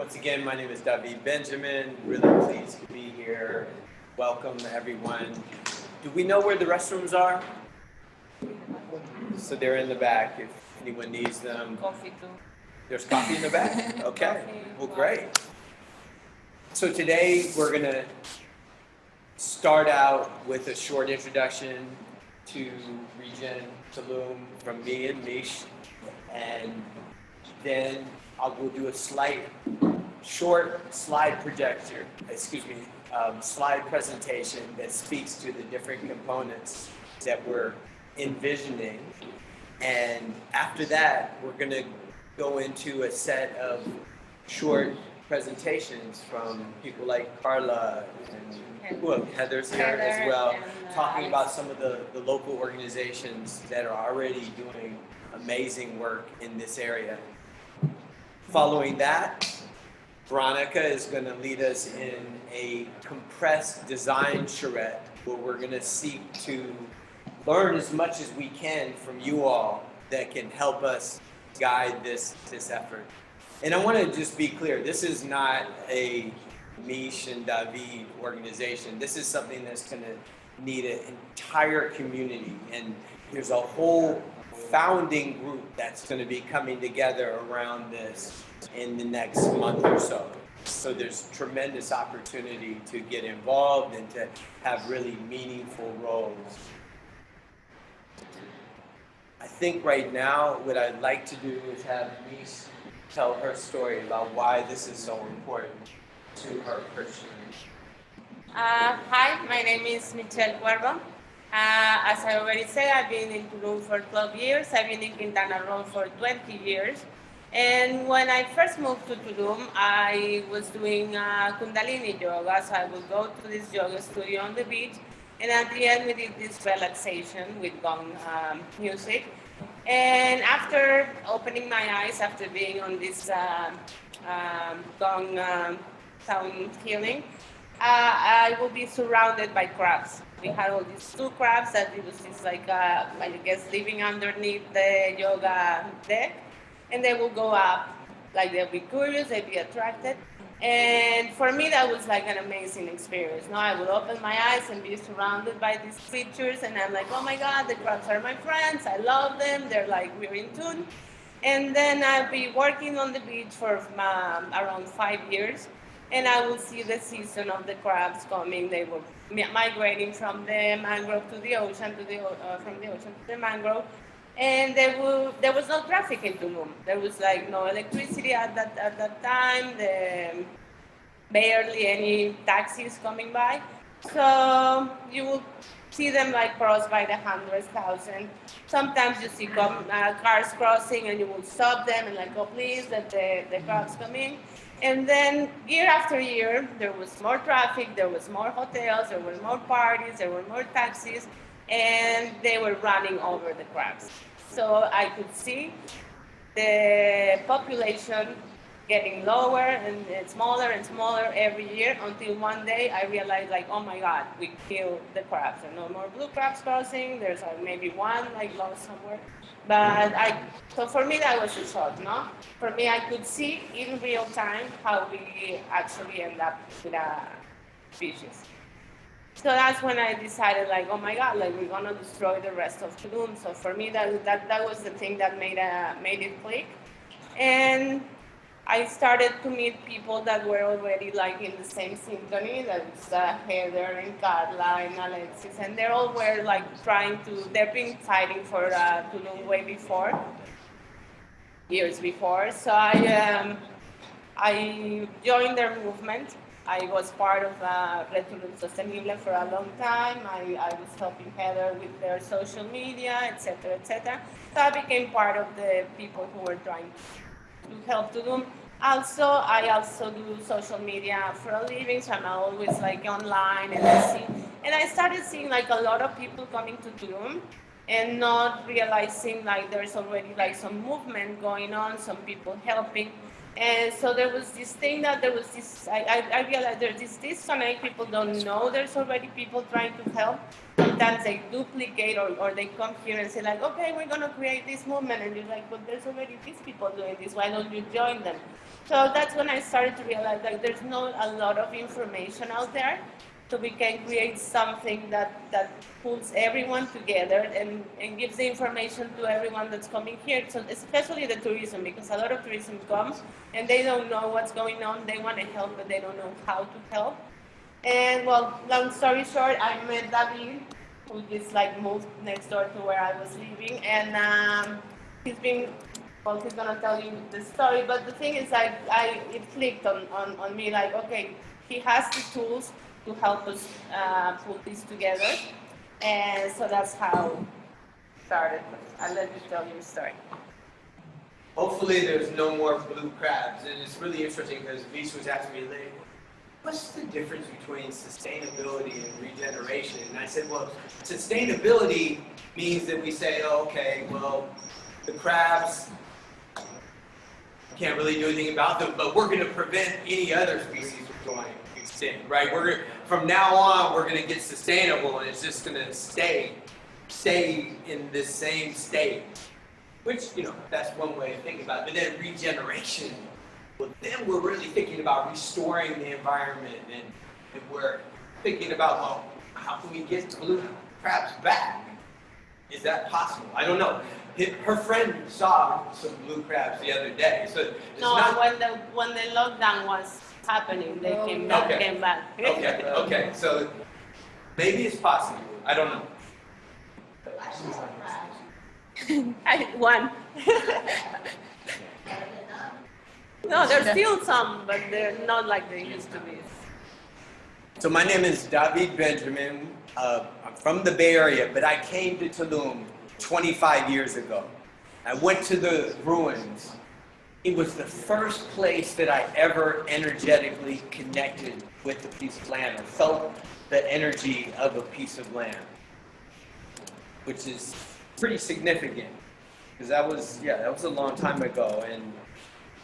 Once again, my name is David Benjamin. Really pleased to be here. Welcome, everyone. Do we know where the restrooms are? So they're in the back if anyone needs them. Coffee too. There's coffee in the back? Okay. Well, great. So today we're going to start out with a short introduction to Regen Tulum from me and Mish. And then we'll do a short slide presentation that speaks to the different components that we're envisioning. And after that, we're going to go into a set of short presentations from people like Carla and Heather's here as well, talking about some of the local organizations that are already doing amazing work in this area. Following that, Veronica is going to lead us in a compressed design charrette where we're going to seek to learn as much as we can from you all that can help us guide this effort. And I want to just be clear, this is not a Mish and David organization. This is something that's going to need an entire community, and there's a whole founding group that's going to be coming together around this in the next month or so. So there's tremendous opportunity to get involved and to have really meaningful roles. I think right now what I'd like to do is have Mish tell her story about why this is so important to her personally. Hi, my name is Michelle Cuervo. As I already said, I've been in Tulum for 12 years. I've been in Quintana Roo for 20 years. And when I first moved to Tulum, I was doing Kundalini yoga. So I would go to this yoga studio on the beach. And at the end, we did this relaxation with gong music. And after opening my eyes, after being on this gong sound healing, I will be surrounded by crabs. We had all these two crabs that it was just like, I guess, living underneath the yoga deck. And they will go up, like they'll be curious, they'll be attracted. And for me, that was like an amazing experience. No, I would open my eyes and be surrounded by these creatures. And I'm like, oh my God, the crabs are my friends. I love them. They're like, we're in tune. And then I'll be working on the beach for around 5 years. And I will see the season of the crabs coming. They were migrating from the mangrove to the ocean, from the ocean to the mangrove. And there was no traffic in Tulum. There was like no electricity at that time. Barely any taxis coming by. So you will see them like cross by the hundreds, thousands. Sometimes you see cars crossing and you will stop them and like, oh please, let the crabs come in. And then year after year, there was more traffic, there was more hotels, there were more parties, there were more taxis, and they were running over the crabs. So I could see the population getting lower and smaller every year until one day I realized like, oh my God, we killed the crabs. There are no more blue crabs crossing. There's maybe one like lost somewhere. But so for me that was a shock, no? For me, I could see in real time how we actually end up with a species. So that's when I decided like, oh my God, like we're gonna destroy the rest of Tulum. So for me, that was the thing that made it click. And I started to meet people that were already like in the same symphony. That's Heather and Carla and Alexis, and they all were like they've been fighting for Tulum way before, years before. So I joined their movement. I was part of Red Tulum Sostenible for a long time. I was helping Heather with their social media, etc., etc. So I became part of the people who were trying to help Tulum. I also do social media for a living, so I'm always like online and I started seeing like a lot of people coming to Tulum and not realizing like there's already like some movement going on, some people helping. And so there was this thing that there was this, I realized there's this disconnect. People don't know there's already people trying to help. Sometimes they duplicate or they come here and say like, okay, we're gonna create this movement. And you're like, but there's already these people doing this. Why don't you join them? So that's when I started to realize like there's not a lot of information out there. So we can create something that pulls everyone together and gives the information to everyone that's coming here. So especially the tourism, because a lot of tourism comes and they don't know what's going on. They want to help, but they don't know how to help. And well, long story short, I met David, who just like moved next door to where I was living, and he's been, well, he's gonna tell you the story. But the thing is, it clicked on me, like, okay, he has the tools to help us put this together, and so that's how it started. I'll let you tell your story. Hopefully there's no more blue crabs. And it's really interesting because Vish was asking me, like, what's the difference between sustainability and regeneration? And I said, well, sustainability means that we say, oh, okay, well, the crabs, can't really do anything about them, but we're going to prevent any other species from going extinct, right? From now on, we're going to get sustainable, and it's just going to stay in this same state. Which, that's one way of thinking about it. But then regeneration, well, then we're really thinking about restoring the environment, and we're thinking about, well, how can we get the blue crabs back? Is that possible? I don't know. Her friend saw some blue crabs the other day. So when the lockdown was happening, they came back. Okay. So maybe it's possible. I don't know. One. No, there's still some, but they're not like they used to be. So my name is David Benjamin. I'm from the Bay Area, but I came to Tulum 25 years ago. I went to the ruins. It was the first place that I ever energetically connected with a piece of land, or felt the energy of a piece of land, which is pretty significant, because that was a long time ago, and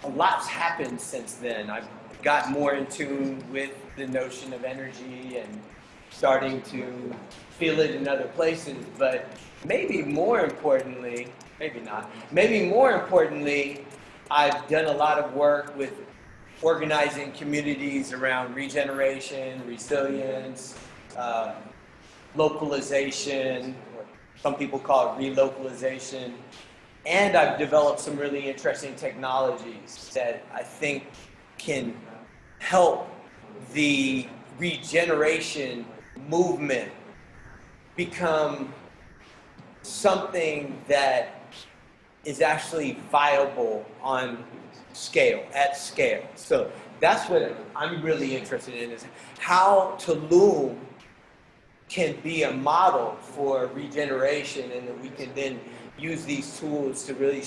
a lot's happened since then. I've got more in tune with the notion of energy and starting to feel it in other places, but maybe more importantly, I've done a lot of work with organizing communities around regeneration, resilience, localization, or some people call it relocalization. And I've developed some really interesting technologies that I think can help the regeneration movement become something that is actually viable at scale. So that's what I'm really interested in, is how Tulum can be a model for regeneration, and that we can then use these tools to really,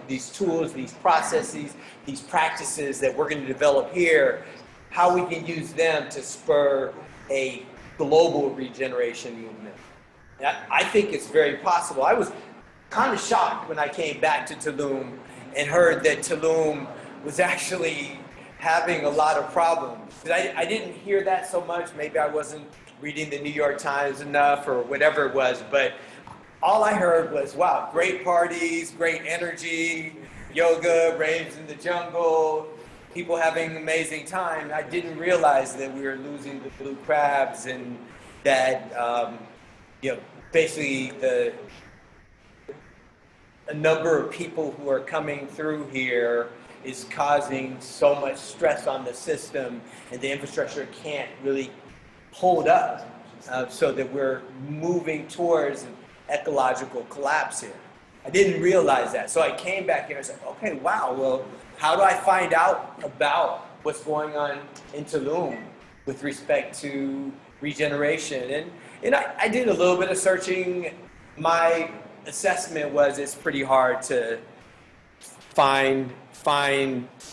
these processes, these practices that we're going to develop here, how we can use them to spur a global regeneration movement. I think it's very possible. I was kind of shocked when I came back to Tulum and heard that Tulum was actually having a lot of problems. I didn't hear that so much. Maybe I wasn't reading the New York Times enough or whatever it was, but all I heard was, wow, great parties, great energy, yoga, raves in the jungle, people having an amazing time. I didn't realize that we were losing the blue crabs, and that, basically a number of people who are coming through here is causing so much stress on the system, and the infrastructure can't really hold up, so that we're moving towards ecological collapse here. I didn't realize that. So I came back here and said, okay, wow, well, how do I find out about what's going on in Tulum with respect to regeneration? And I did a little bit of searching. My assessment was it's pretty hard to find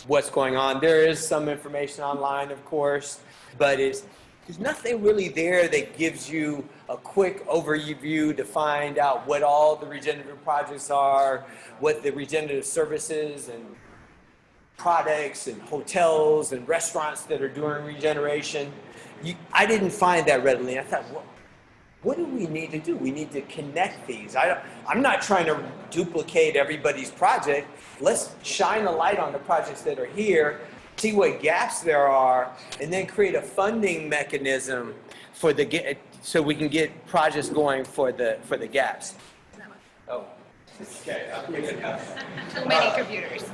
what's going on. There is some information online, of course, but there's nothing really there that gives you a quick overview to find out what all the regenerative projects are, what the regenerative services and products and hotels and restaurants that are doing regeneration. I didn't find that readily. I thought, well, what do we need to do? We need to connect these. I'm not trying to duplicate everybody's project. Let's shine a light on the projects that are here, see what gaps there are, and then create a funding mechanism for so we can get projects going for the gaps. Oh, okay. I'm picking up. Too many computers.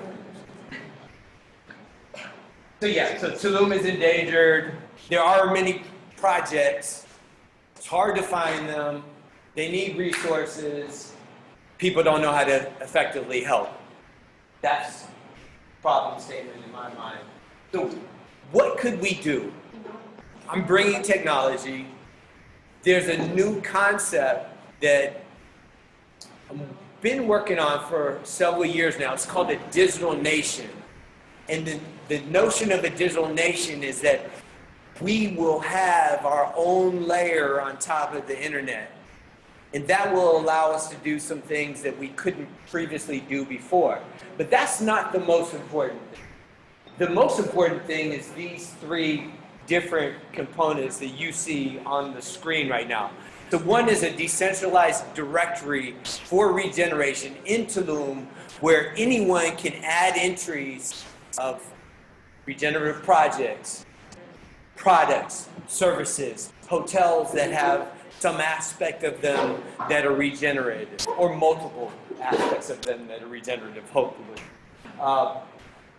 So yeah, so Tulum is endangered. There are many projects. It's hard to find them. They need resources. People don't know how to effectively help. That's a problem statement in my mind. So what could we do? I'm bringing technology. There's a new concept that I've been working on for several years now. It's called a digital nation. And the notion of a digital nation is that we will have our own layer on top of the internet. And that will allow us to do some things that we couldn't previously do before. But that's not the most important thing. The most important thing is these three different components that you see on the screen right now. So one is a decentralized directory for regeneration in Tulum where anyone can add entries of regenerative projects, products, services, hotels that have some aspect of them that are regenerative, or multiple aspects of them that are regenerative, hopefully.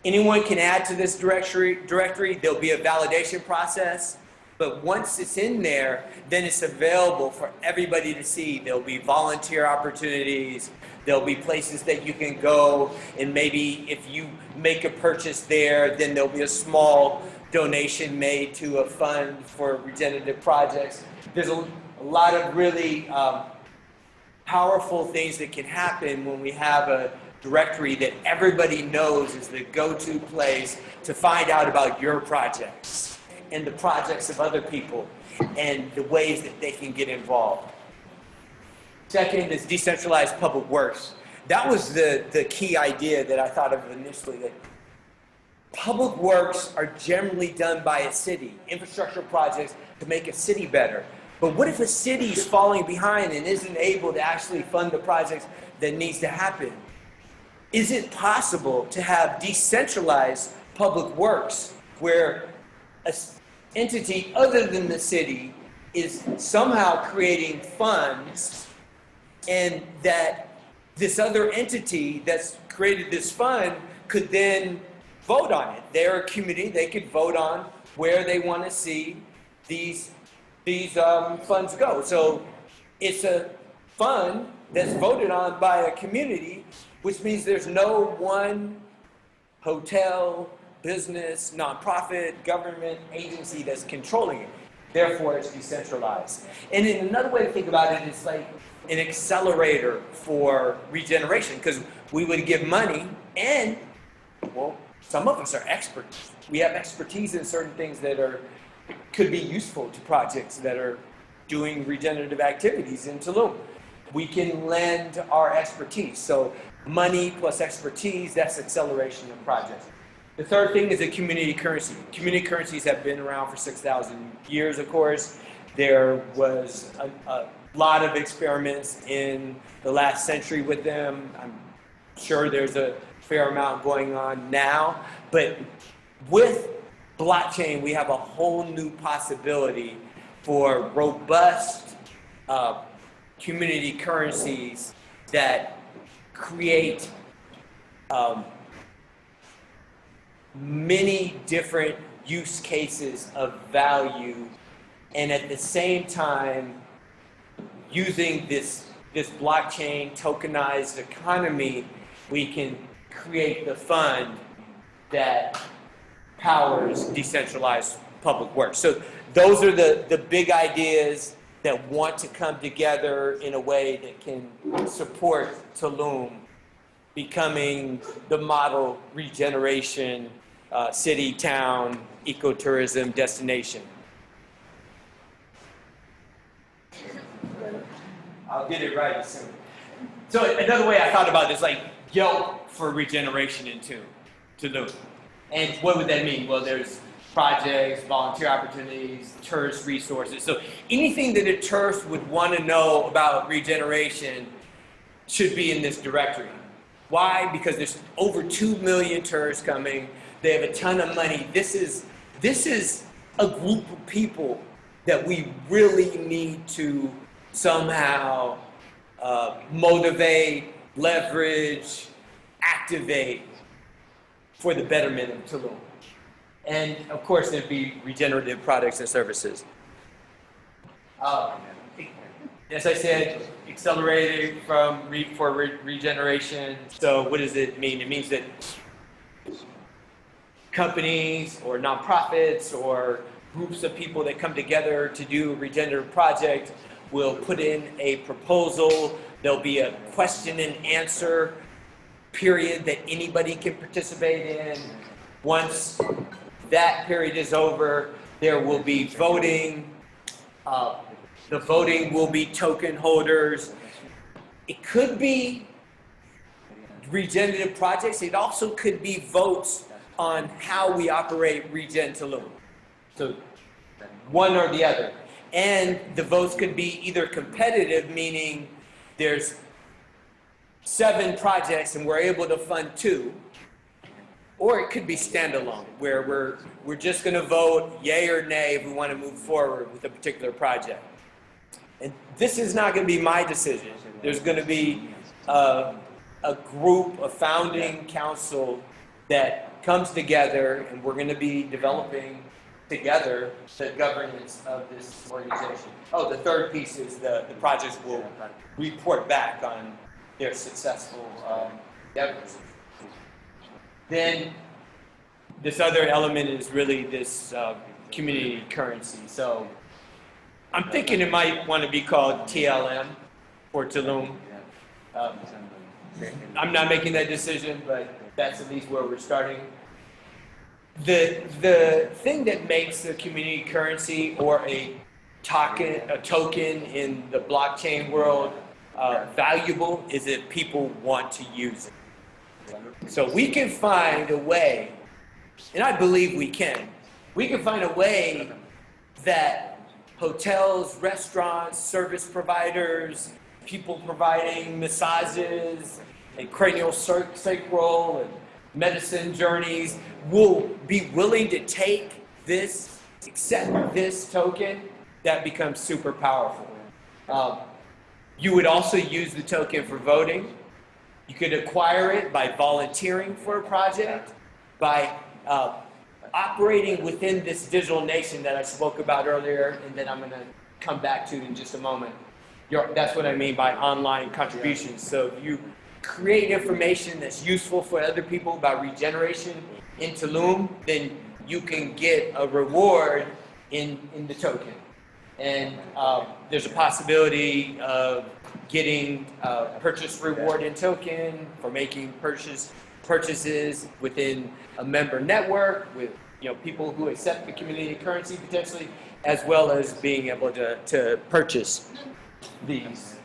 Anyone can add to this directory. There'll be a validation process, but once it's in there, then it's available for everybody to see. There'll be volunteer opportunities. There'll be places that you can go, and maybe if you make a purchase there, then there'll be a small donation made to a fund for regenerative projects. There's a lot of really powerful things that can happen when we have a directory that everybody knows is the go-to place to find out about your projects and the projects of other people and the ways that they can get involved. Second is decentralized public works. That was the key idea that I thought of initially, that public works are generally done by a city, infrastructure projects to make a city better. But what if a city is falling behind and isn't able to actually fund the projects that needs to happen? Is it possible to have decentralized public works where an entity other than the city is somehow creating funds, and that this other entity that's created this fund could then vote on it? They're a community, they could vote on where they want to see these funds go. So it's a fund that's voted on by a community, which means there's no one hotel, business, nonprofit, government agency that's controlling it. Therefore, it's decentralized. And in another way to think about it, it's like an accelerator for regeneration, because we would give money and, well, some of us are experts. We have expertise in certain things that could be useful to projects that are doing regenerative activities in Tulum. We can lend our expertise. So money plus expertise, that's acceleration of projects. The third thing is a community currency. Community currencies have been around for 6,000 years, of course. There was a lot of experiments in the last century with them. I'm sure there's a fair amount going on now. But with blockchain, we have a whole new possibility for robust community currencies that create many different use cases of value, and at the same time using this blockchain tokenized economy, we can create the fund that powers decentralized public works. So those are the big ideas that want to come together in a way that can support Tulum becoming the model regeneration city, town, ecotourism destination. I'll get it right soon. So another way I thought about this, like Yelp for regeneration in Tulum. And what would that mean? Well, there's projects, volunteer opportunities, tourist resources. So anything that a tourist would want to know about regeneration should be in this directory. Why? Because there's over 2 million tourists coming. They have a ton of money. This is a group of people that we really need to somehow motivate, leverage, activate for the betterment of Tulum. And of course, there'd be regenerative products and services. As I said, accelerated for regeneration. So what does it mean? It means that companies or nonprofits or groups of people that come together to do a regenerative project will put in a proposal. There'll be a question and answer period that anybody can participate in. Once that period is over, there will be voting. The voting will be token holders. It could be regenerative projects. It also could be votes on how we operate Regen Tulum. So one or the other. And the votes could be either competitive, meaning there's 7 projects and we're able to fund 2, or it could be standalone, where we're just going to vote yay or nay if we want to move forward with a particular project. And this is not going to be my decision. There's going to be a group, a founding council that comes together, and we're going to be developing together the governance of this organization. Oh, the third piece is the projects will report back on their successful endeavors. Then this other element is really this community currency. So I'm thinking it might want to be called TLM for Tulum. I'm not making that decision, but that's at least where we're starting. The thing that makes the community currency or a token in the blockchain world valuable is if people want to use it. So we can find a way, and I believe we can find a way that hotels, restaurants, service providers, people providing massages and cranial sacral and medicine journeys will be willing to take this, accept this token. That becomes super powerful. You would also use the token for voting. You could acquire it by volunteering for a project, by operating within this digital nation that I spoke about earlier, and that I'm going to come back to in just a moment. That's what I mean by online contributions. So if you create information that's useful for other people about regeneration in Tulum, then you can get a reward in the token. And there's a possibility of getting purchase reward in token for making purchases within a member network with people who accept the community currency potentially, as well as being able to purchase these.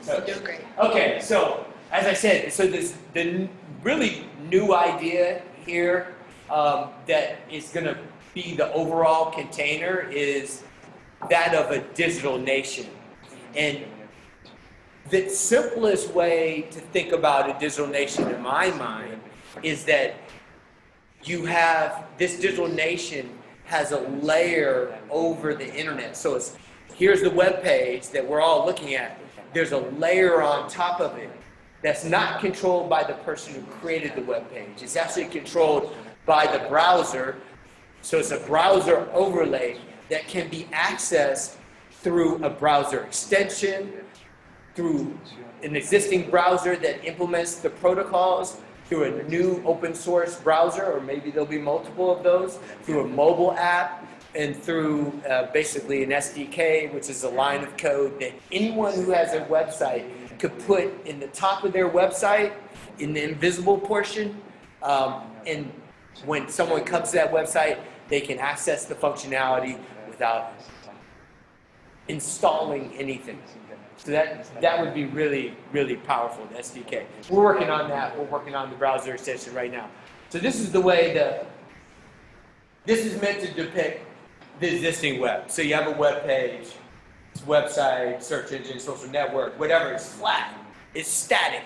You're doing great. Okay, so as I said, so the really new idea here that is going to be the overall container is that of a digital nation. And the simplest way to think about a digital nation in my mind is that you have this digital nation has a layer over the internet. So here's the web page that we're all looking at. There's a layer on top of it that's not controlled by the person who created the web page. It's actually controlled by the browser. So it's a browser overlay that can be accessed through a browser extension, through an existing browser that implements the protocols, through a new open source browser, or maybe there'll be multiple of those, through a mobile app, and through basically an SDK, which is a line of code that anyone who has a website could put in the top of their website, in the invisible portion, and when someone comes to that website, they can access the functionality without installing anything. So that would be really, really powerful, the SDK. We're working on that. We're working on the browser extension right now. So this is the way this is meant to depict the existing web. So you have a web page, it's website, search engine, social network, whatever. It's flat. It's static.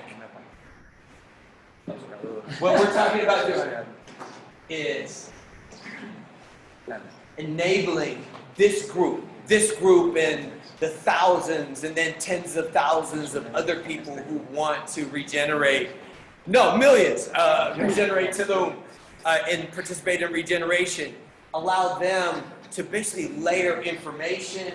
What we're talking about doing is enabling this group and the thousands and then tens of thousands of other people who want to regenerate, no, millions, regenerate Tulum and participate in regeneration. Allow them to basically layer information,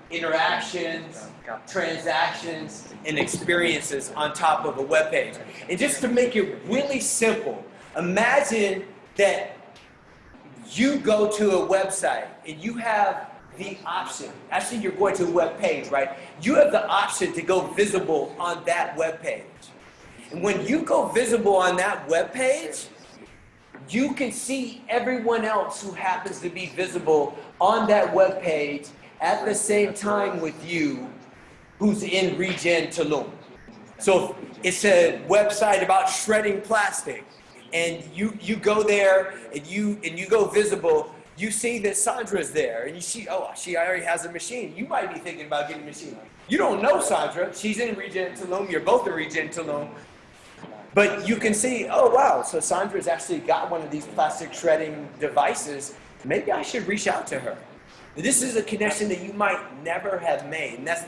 interactions, transactions, and experiences on top of a web page. And just to make it really simple, imagine that you go to a website and you have the option, actually you're going to a web page, right? You have the option to go visible on that web page. And when you go visible on that web page, you can see everyone else who happens to be visible on that web page at the same time with you who's in Regen Tulum. So it's a website about shredding plastic, and you go there and you go visible. You see that Sandra's there, and you see, oh, she already has a machine. You might be thinking about getting a machine. You don't know Sandra. She's in Regen Tulum. You're both in Regen Tulum. But you can see, oh, wow, so Sandra's actually got one of these plastic shredding devices. Maybe I should reach out to her. This is a connection that you might never have made. And that's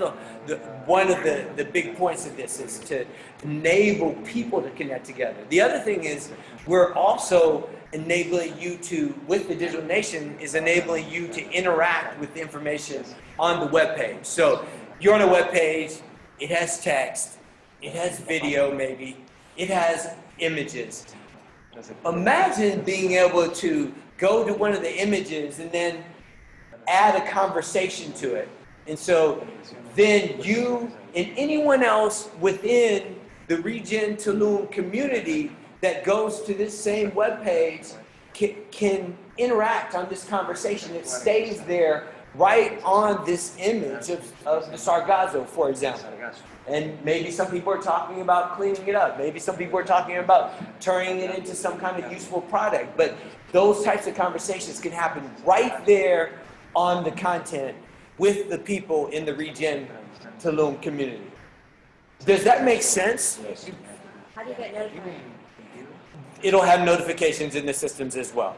one of the big points of this, is to enable people to connect together. The other thing is we're also enabling you to, with the Digital Nation, is enabling you to interact with the information on the web page. So you're on a web page, it has text, it has video maybe, it has images. Imagine being able to go to one of the images and then add a conversation to it. And so then you and anyone else within the Regen Tulum community that goes to this same webpage can interact on this conversation. It stays there right on this image of the Sargazo, for example. And maybe some people are talking about cleaning it up. Maybe some people are talking about turning it into some kind of useful product. But those types of conversations can happen right there on the content with the people in the Regen Tulum community. Does that make sense? Yes. How do you get notified? It'll have notifications in the systems as well.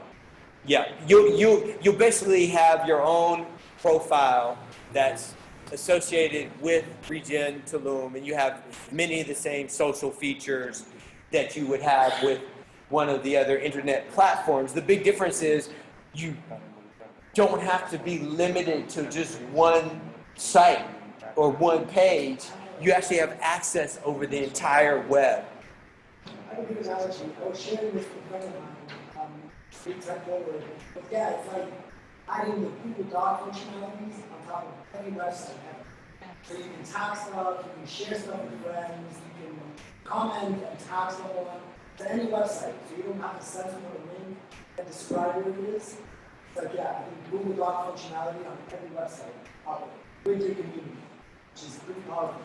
Yeah, you basically have your own profile that's associated with Regen Tulum, and you have many of the same social features that you would have with one of the other internet platforms. The big difference is you don't have to be limited to just one site or one page. You actually have access over the entire web. I don't give an analogy. I was sharing this with a friend of mine, big tech over. But yeah, it's like adding the Google Doc functionalities on top of any website ever. So you can tag stuff, you can share stuff with friends, you can comment and tag someone to any website. So you don't have to send someone a link and describe what it is. It's like, yeah, I think Google Doc functionality on every website. Really convenient, which is pretty powerful.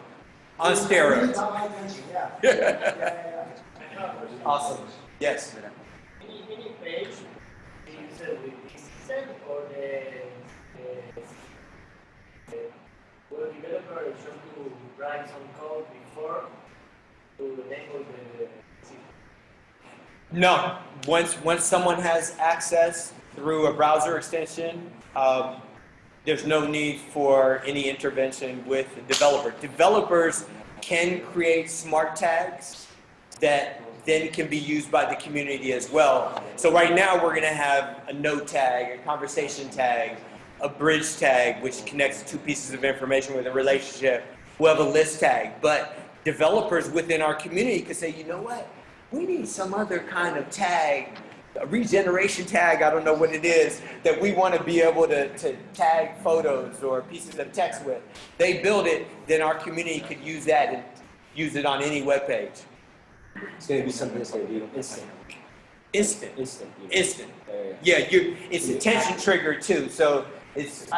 On steroids. Really got my attention, yeah. Yeah. Awesome. Yes. Any page is with system or the web developer is trying to write some code before to enable the system? No. Once someone has access through a browser extension, there's no need for any intervention with the developer. Developers can create smart tags that then can be used by the community as well. So right now we're gonna have a note tag, a conversation tag, a bridge tag, which connects two pieces of information with a relationship. We'll have a list tag, but developers within our community could say, you know what? We need some other kind of tag, a regeneration tag, I don't know what it is, that we want to be able to tag photos or pieces of text with. They build it, then our community could use that and use it on any web page. It's going to be something that's going to be instant. Instant. Instant. Instant. Yeah. Yeah, it's attention triggered too, so it's,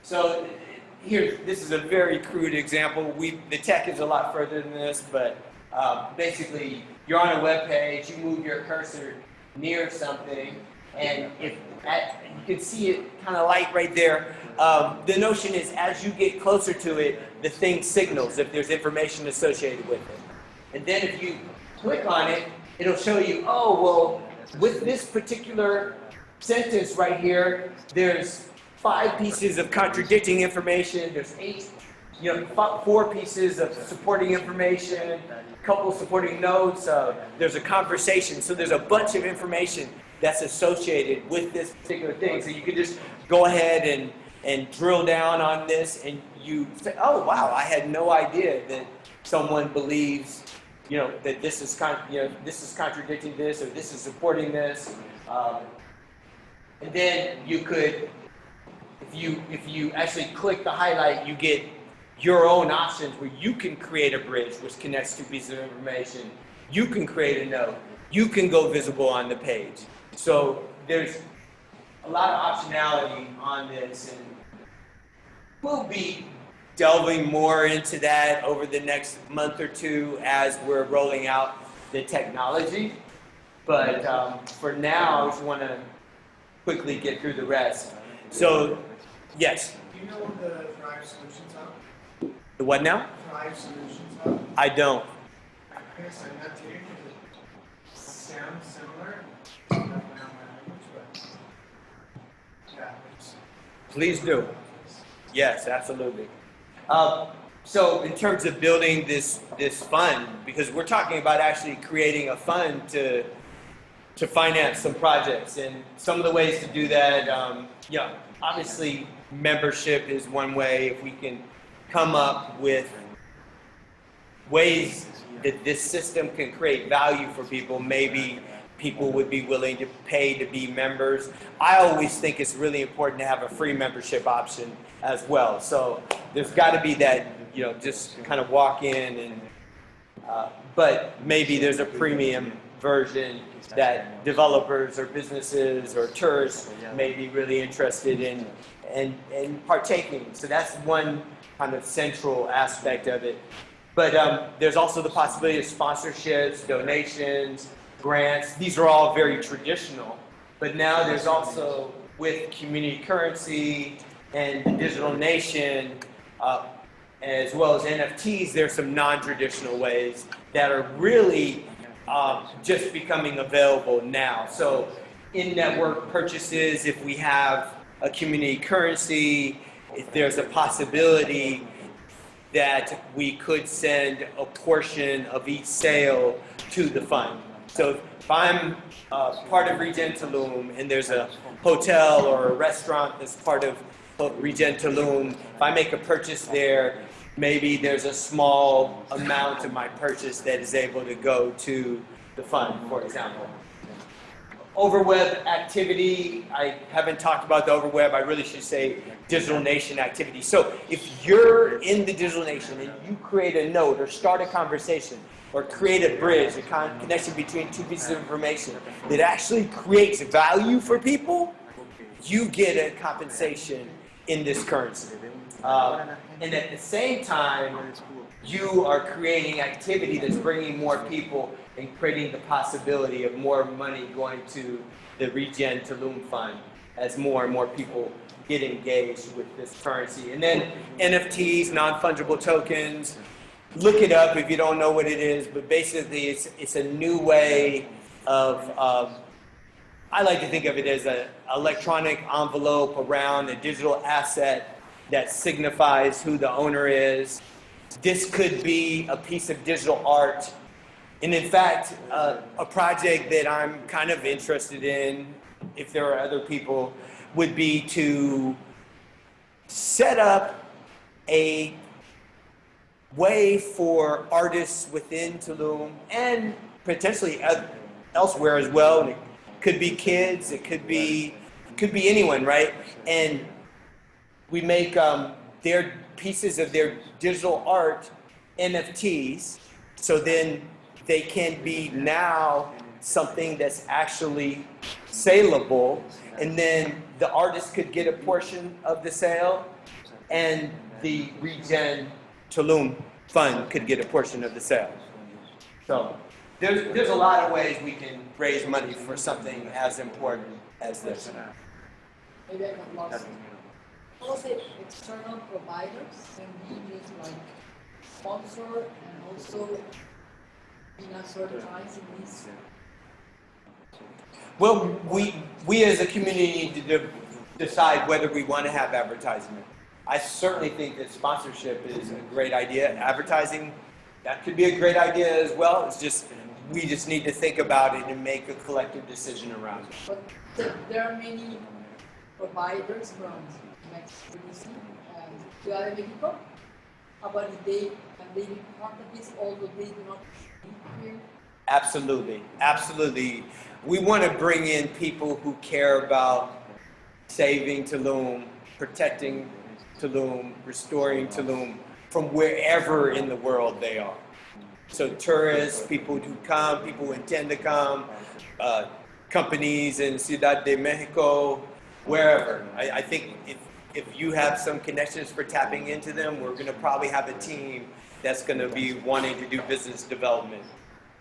so here, this is a very crude example. The tech is a lot further than this, but Basically, you're on a web page, you move your cursor near something, and you can see it kind of light right there. The notion is as you get closer to it, the thing signals if there's information associated with it. And then if you click on it, it'll show you, oh, well, with this particular sentence right here, there's 5 pieces of contradicting information, there's 4 pieces of supporting information, a couple supporting notes, there's a conversation. So there's a bunch of information that's associated with this particular thing. So you can just go ahead and drill down on this, and you say, oh, wow, I had no idea that someone believes, that this is this is contradicting this, or this is supporting this. And then you could, if you actually click the highlight, you get your own options where you can create a bridge which connects 2 pieces of information. You can create a note. You can go visible on the page. So there's a lot of optionality on this, and we'll be delving more into that over the next month or 2 as we're rolling out the technology. But for now, I just want to quickly get through the rest. So, yes? Do you know what the Thrive Solutions Hub? The what now? Thrive Solutions Hub? I don't. I can send that to you because it sounds similar. I don't know my language, but yeah. Please do. Yes, absolutely. So in terms of building this fund, because we're talking about actually creating a fund to finance some projects, and some of the ways to do that, obviously membership is one way. If we can come up with ways that this system can create value for people, maybe people would be willing to pay to be members. I always think it's really important to have a free membership option as well. So there's got to be that, just kind of walk in and, but maybe there's a premium version that developers or businesses or tourists may be really interested in and partaking. So that's one kind of central aspect of it. But there's also the possibility of sponsorships, donations, grants. These are all very traditional. But now there's also, with community currency and the digital nation, as well as NFTs, there's some non-traditional ways that are really just becoming available now. So in-network purchases, if we have a community currency, if there's a possibility that we could send a portion of each sale to the fund. So if I'm part of Regen Tulum and there's a hotel or a restaurant that's part of Regen Tulum, if I make a purchase there, maybe there's a small amount of my purchase that is able to go to the fund, for example. Overweb activity, I haven't talked about the overweb, I really should say digital nation activity. So if you're in the digital nation and you create a note or start a conversation or create a bridge, a connection between 2 pieces of information that actually creates value for people, you get a compensation in this currency. And at the same time, you are creating activity that's bringing more people and creating the possibility of more money going to the Regen Tulum Fund as more and more people get engaged with this currency. And then NFTs, non-fungible tokens. Look it up if you don't know what it is, but basically it's a new way of, I like to think of it as an electronic envelope around a digital asset that signifies who the owner is. This could be a piece of digital art. And in fact, a project that I'm kind of interested in, if there are other people, would be to set up a way for artists within Tulum and potentially elsewhere as well. And it could be kids, it could be anyone, right? And we make their pieces of their digital art NFTs, so then they can be now something that's actually saleable, and then the artist could get a portion of the sale, and the Regen Tulum Fund could get a portion of the sale. So there's a lot of ways we can raise money for something as important as this. Maybe I can lost. Also, external providers can be just like sponsor and also advertise in these. Well, we as a community need to decide whether we want to have advertisement. I certainly think that sponsorship is a great idea. Advertising, that could be a great idea as well. It's just, we just need to think about it and make a collective decision around it. But there are many providers from Mexico and Ciudad de Mexico. How about if they can they be part of this, although they do not live here? Absolutely, absolutely. We want to bring in people who care about saving Tulum, protecting Tulum, restoring Tulum from wherever in the world they are. So tourists, people who come, people who intend to come, companies in Ciudad de Mexico, wherever. I think if you have some connections for tapping into them, we're going to probably have a team that's going to be wanting to do business development.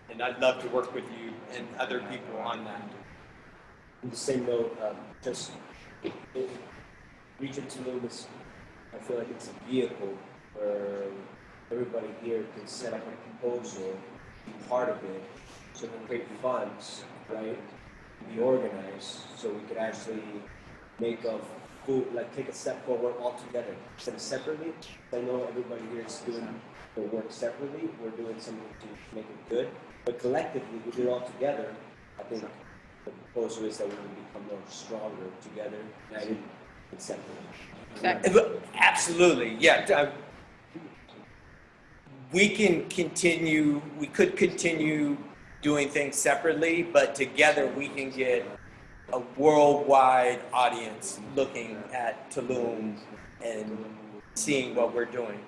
And I'd love to work with you and other people on that. On the same note, Regen Tulum is, I feel like it's a vehicle where everybody here can set up a proposal, be part of it, so we create funds, right? Be organized, so we could actually make a full, like take a step forward all together instead of separately. I know everybody here is doing their work separately. We're doing something to make it good, but collectively we do it all together. I think the proposal is that we will become more stronger together, united, and separately. Exactly. Absolutely, yeah. We could continue doing things separately, but together we can get a worldwide audience looking at Tulum and seeing what we're doing.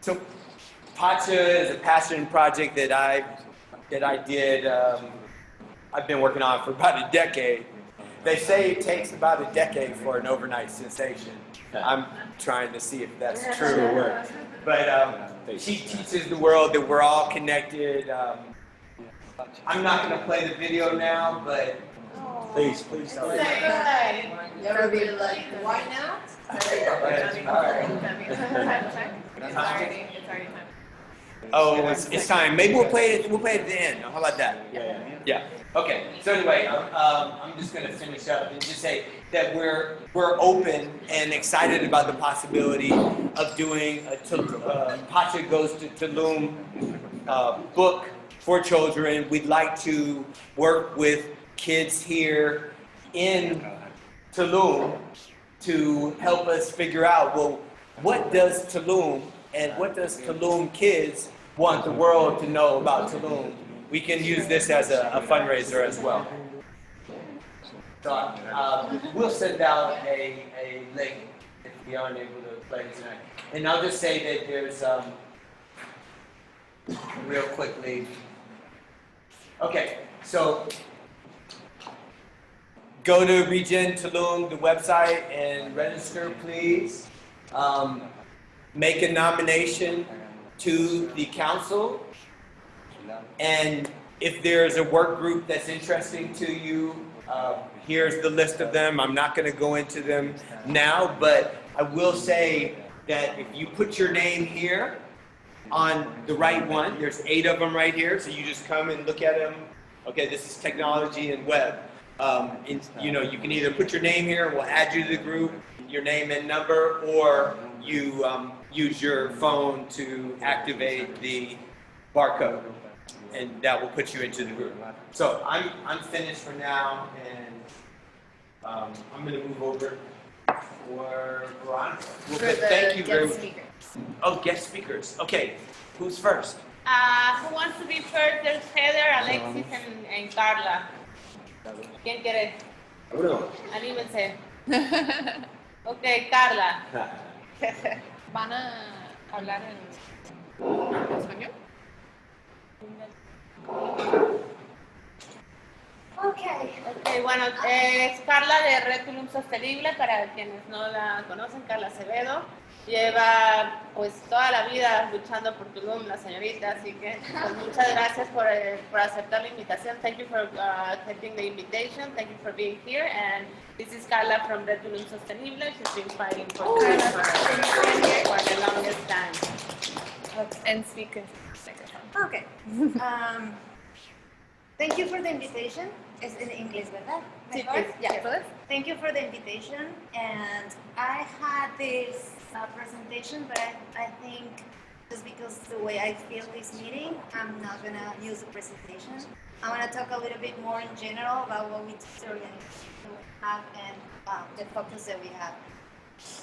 So Pacha is a passion project that I did. I've been working on for about a decade. They say it takes about a decade for an overnight sensation. I'm trying to see if that's true. But she teaches the world that we're all connected. I'm not going to play the video now, but Please. Never be like, why not? oh, it's time. Maybe we'll play it. We'll play it at the end. How about that? Yeah. Okay. So anyway, I'm just going to finish up and just say that we're open and excited about the possibility of doing a Pacha Goes to Tulum book for children. We'd like to work with kids here in Tulum to help us figure out, well, what does Tulum and what does Tulum kids want the world to know about Tulum? We can use this as a fundraiser as well. So we'll send out a link if we aren't able to play tonight. And I'll just say that there's, real quickly, okay, so go to Regen Tulum, the website, and register, please. Make a nomination to the council. And if there's a work group that's interesting to you, here's the list of them. I'm not going to go into them now, but I will say that if you put your name here on the right one, there's 8 of them right here, so you just come and look at them. Okay, this is technology and web. You know, you can either put your name here and we'll add you to the group, your name and number, or you use your phone to activate the barcode, and that will put you into the group. So I'm finished for now, and I'm going to move over for Veronica. Well, thank you very much. Oh, guest speakers. Okay, who's first? Who wants to be first? There's Heather, Alexis, and Carla. ¿Quién quiere? Uno. Anímense. Ok, Carla. ¿Van a hablar en español? Ok, bueno, es Carla de Red Tulum Sostenible, para quienes no la conocen, Carla Acevedo. Lleva pues toda la vida luchando por Tulum, la señorita, así que pues, muchas gracias por aceptar la invitación. Thank you for accepting the invitation. Thank you for being here. And this is Carla from Red Tulum Sostenible. She's been fighting for Tulum for the longest time. And speaker. Okay. Thank you for the invitation. It's in English, ¿verdad? Sí, Mejor? please. Yeah. Thank you for the invitation. And I had this presentation, but I think just because the way I feel this meeting, I'm not going to use the presentation. I want to talk a little bit more in general about what we have and the focus that we have.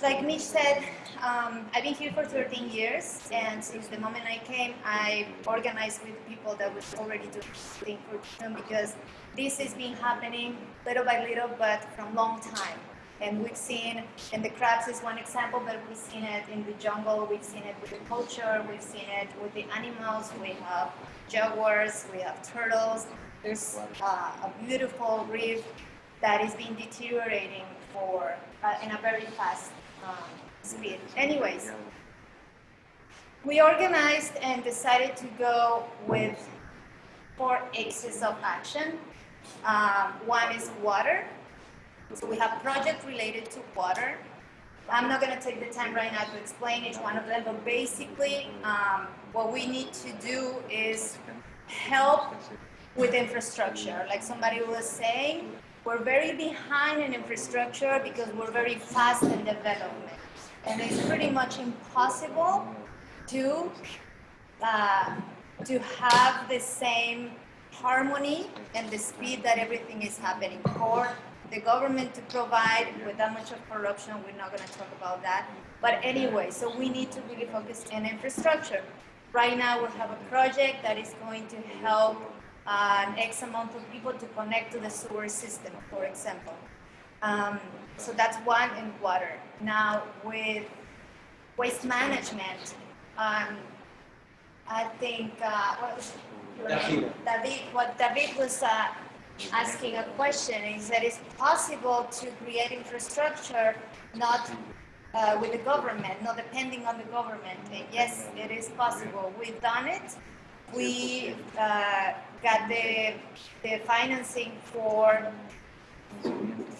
Like Mitch said, I've been here for 13 years, and since the moment I came, I organized with people that was already doing something for them because this has been happening little by little, but from long time. And we've seen, and the crabs is one example, but we've seen it in the jungle, we've seen it with the culture, we've seen it with the animals. We have jaguars, we have turtles. There's a beautiful reef that is being deteriorating for in a very fast speed. Anyways, we organized and decided to go with 4 axes of action. One is water. So we have projects related to water. I'm not going to take the time right now to explain each one of them, but basically what we need to do is help with infrastructure. Like somebody was saying, we're very behind in infrastructure because we're very fast in development. And it's pretty much impossible to have the same harmony and the speed that everything is happening. For the government to provide with that much of corruption, we're not going to talk about that. But anyway, so we need to really focus on infrastructure. Right now we have a project that is going to help an X amount of people to connect to the sewer system, for example. So that's one in water. Now with waste management, I think David was asking a question is that it's possible to create infrastructure not with the government, not depending on the government. And yes, it is possible. We've done it. We got the financing for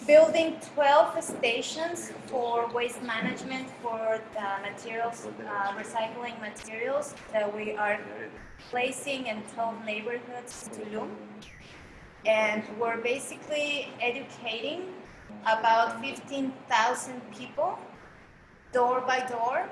building 12 stations for waste management for the materials, recycling materials that we are placing in 12 neighborhoods in Tulum. And we're basically educating about 15,000 people, door by door,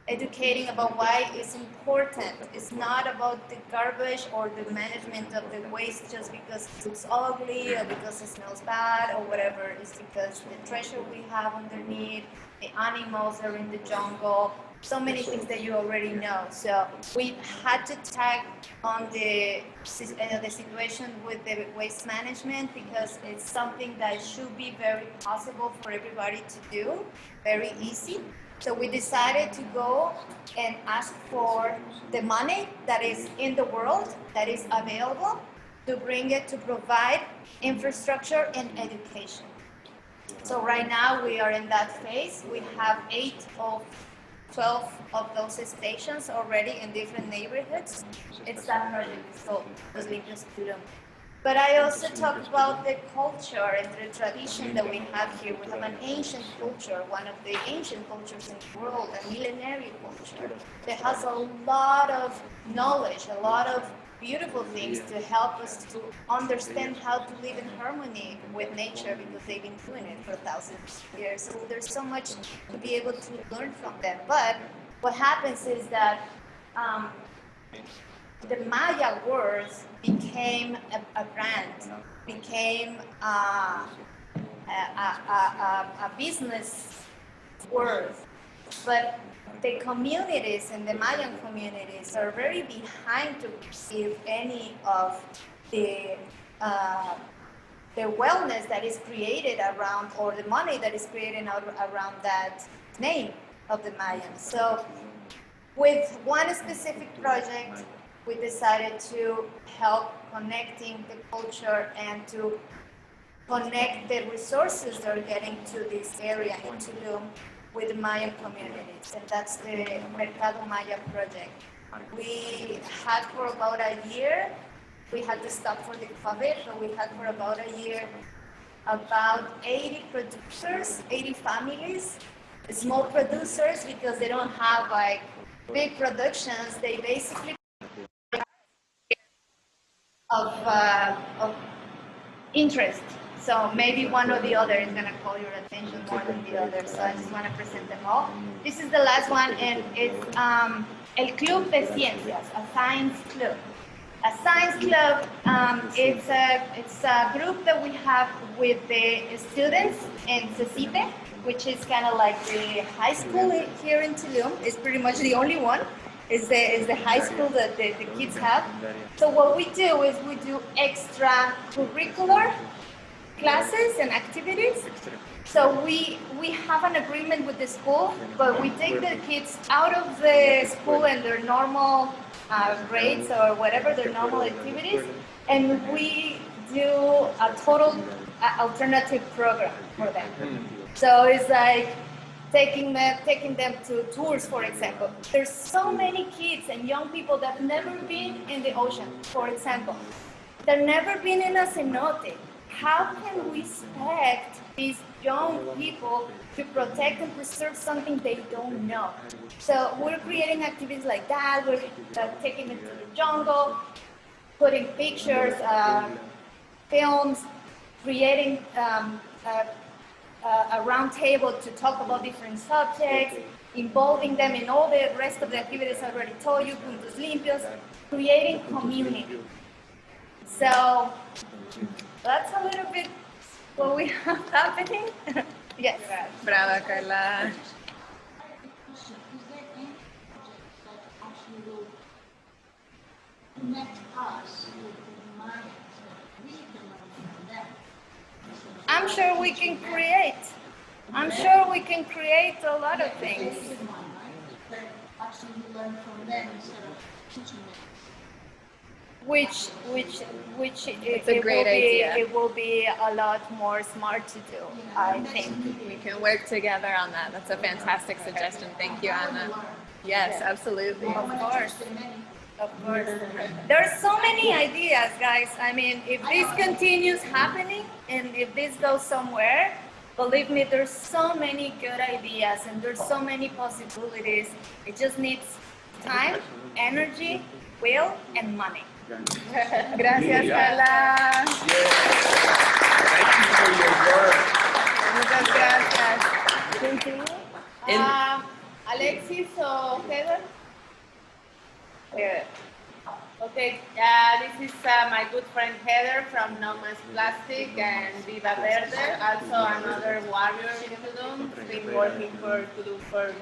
educating about why it's important. It's not about the garbage or the management of the waste just because it looks ugly or because it smells bad or whatever. It's because the treasure we have underneath, the animals that are in the jungle, so many things that you already know. So we had to tag on the situation with the waste management because it's something that should be very possible for everybody to do, very easy. So we decided to go and ask for the money that is in the world, that is available, to bring it to provide infrastructure and education. So right now we are in that phase. We have 8 of 12 of those stations already in different neighborhoods. It's that project, it's called Los Limpios Tulum. But I also talk about the culture and the tradition that we have here. We have an ancient culture, one of the ancient cultures in the world, a millenary culture that has a lot of knowledge, a lot of beautiful things to help us to understand how to live in harmony with nature because they've been doing it for thousands of years. So there's so much to be able to learn from them. But what happens is that the Maya words became a brand, became a business word. But the communities and the Mayan communities are very behind to receive any of the wellness that is created around, or the money that is created around that name of the Mayans. So with one specific project, we decided to help connecting the culture and to connect the resources that are getting to this area in Tulum with the Mayan communities, and that's the Mercado Maya project. We had for about a year, we had to stop for the COVID, but we had for about a year about 80 producers, 80 families, small producers, because they don't have like big productions. They basically of interest. So maybe one or the other is going to call your attention more than the other. So I just want to present them all. This is the last one, and it's El Club de Ciencias, a science club. A science club, it's a group that we have with the students in CECITE, which is kind of like the high school here in Tulum. It's pretty much the only one. Is the high school that the kids have. So what we do is we do extracurricular classes and activities. So we have an agreement with the school, but we take the kids out of the school and their normal grades or whatever, their normal activities, and we do a total alternative program for them. So it's like taking them to tours, for example. There's so many kids and young people that have never been in the ocean, for example. They've never been in a cenote. How can we expect these young people to protect and preserve something they don't know? So we're creating activities like that. We're taking them to the jungle, putting pictures, films, creating a round table to talk about different subjects, involving them in all the rest of the activities I already told you, puntos limpios, creating community. So that's a little bit what we have happening. Yes. Brava, Carla. I'm sure we can create. I'm sure we can create a lot of things. Which it will be a lot more smart to do, I think. We can work together on that. That's a fantastic suggestion. Thank you, Anna. Yes, absolutely. Of course. Of course. There's so many ideas, guys. I mean, if this continues happening and if this goes somewhere, believe me, there's so many good ideas and there's so many possibilities. It just needs time, energy, will, and money. Gracias, Carla. Thank you for your work. Muchas gracias. Alexis or Heather? Okay, this is my good friend Heather from No Más Plastic and Viva Verde, also another warrior in Tulum. Been working for Tulum for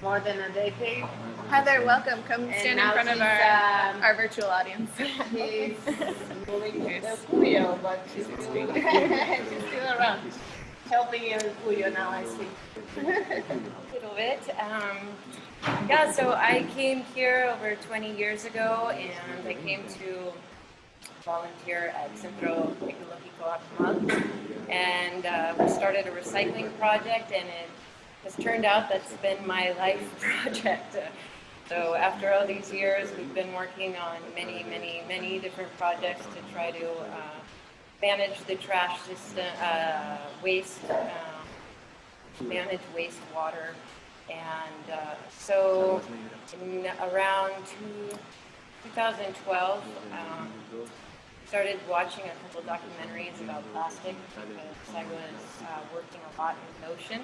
more than a decade. Heather, welcome. Come stand in front of our virtual audience. She's moving to the Cuyo, but she's still around. Helping in Cuyo now, I see. A little bit. Yeah, so I came here over 20 years ago, and I came to volunteer at Centro Ecológico Akmal, and we started a recycling project, and it has turned out that's been my life project. So after all these years, we've been working on many different projects to try to manage the trash system, waste, manage wastewater. And so in around 2012, started watching a couple documentaries about plastic because I was working a lot in the ocean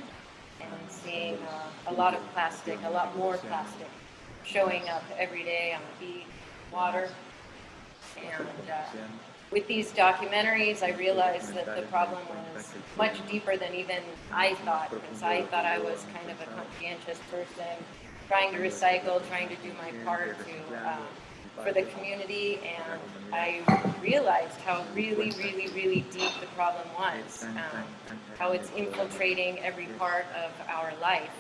and seeing a lot of plastic, a lot more plastic showing up every day on the beach, water. And with these documentaries, I realized that the problem was much deeper than even I thought, because I thought I was kind of a conscientious person, trying to recycle, trying to do my part to for the community, and I realized how really deep the problem was, how it's infiltrating every part of our life.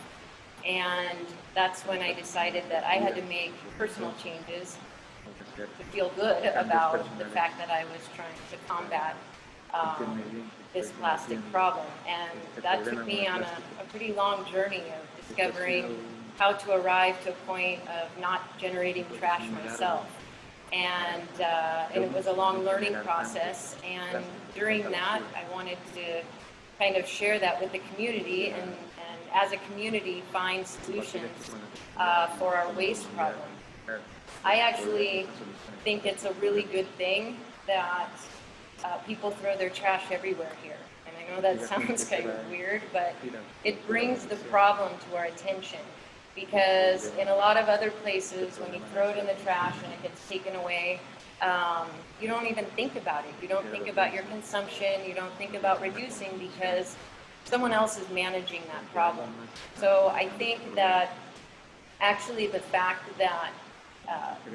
And that's when I decided that I had to make personal changes to feel good about the fact that I was trying to combat this plastic problem. And that took me on a pretty long journey of discovering how to arrive to a point of not generating trash myself. And it was a long learning process. And during that, I wanted to kind of share that with the community and as a community find solutions for our waste problem. I actually think it's a really good thing that people throw their trash everywhere here. And I know that sounds kind of weird, but it brings the problem to our attention. Because in a lot of other places, when you throw it in the trash and it gets taken away, you don't even think about it. You don't think about your consumption. You don't think about reducing because someone else is managing that problem. So I think that actually the fact that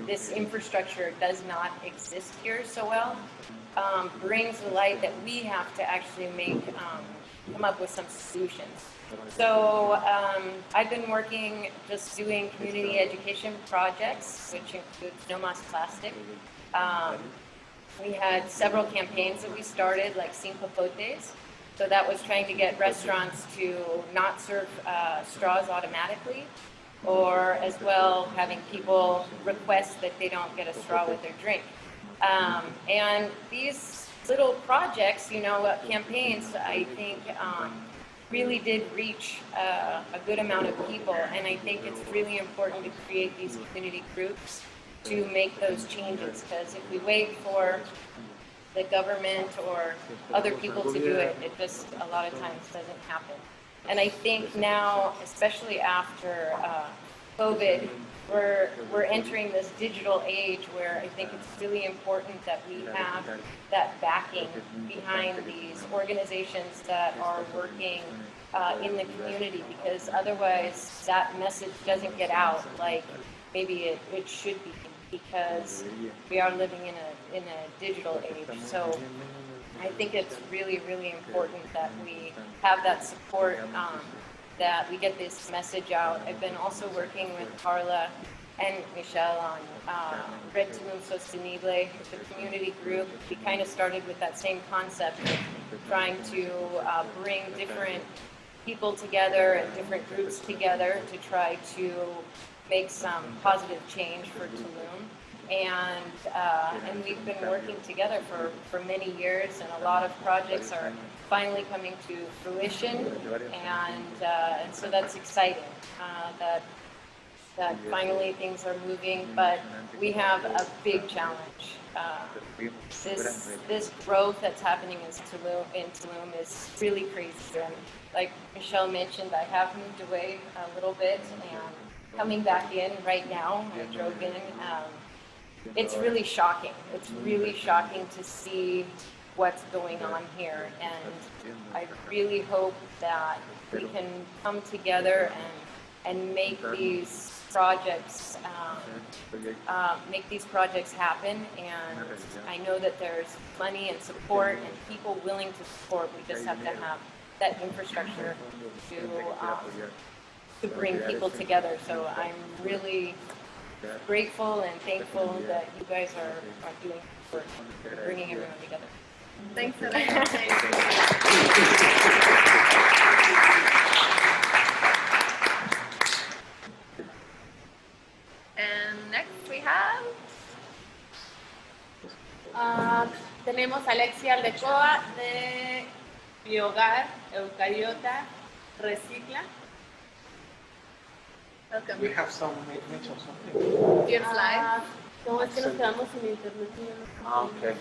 this infrastructure does not exist here so well brings to light that we have to actually come up with some solutions. So I've been working just doing community education projects, which includes No Mas Plastic. We had several campaigns that we started, like Sin Popotes. So that was trying to get restaurants to not serve straws automatically, or as well having people request that they don't get a straw with their drink. And these little projects, campaigns, I think really did reach a good amount of people. And I think it's really important to create these community groups to make those changes, because if we wait for the government or other people to do it, it just a lot of times doesn't happen. And I think now, especially after COVID, we're entering this digital age where I think it's really important that we have that backing behind these organizations that are working in the community, because otherwise that message doesn't get out like maybe it should be, because we are living in a digital age. So I think it's really, really important that we have that support, that we get this message out. I've been also working with Carla and Michelle on Regen Tulum Sostenible, the community group. We kind of started with that same concept of trying to bring different people together and different groups together to try to make some positive change for Tulum. And we've been working together for many years, and a lot of projects are finally coming to fruition, and so that's exciting that finally things are moving. But we have a big challenge. This growth that's happening in Tulum is really crazy. And like Michelle mentioned, I have moved away a little bit and coming back in right now. I drove in. It's really shocking. It's really shocking to see what's going on here, and I really hope that we can come together and make these projects happen. And I know that there's money and support and people willing to support. We just have to have that infrastructure to bring people together. So I'm really grateful and thankful that you guys are doing for bringing everyone together. Thanks, Elena. And next we have tenemos a Alexia Aldecoa de Biogar, Eucariota, Recicla. welcome. We have some image or something. Do you have slides? No, es que nos quedamos sin internet. Okay.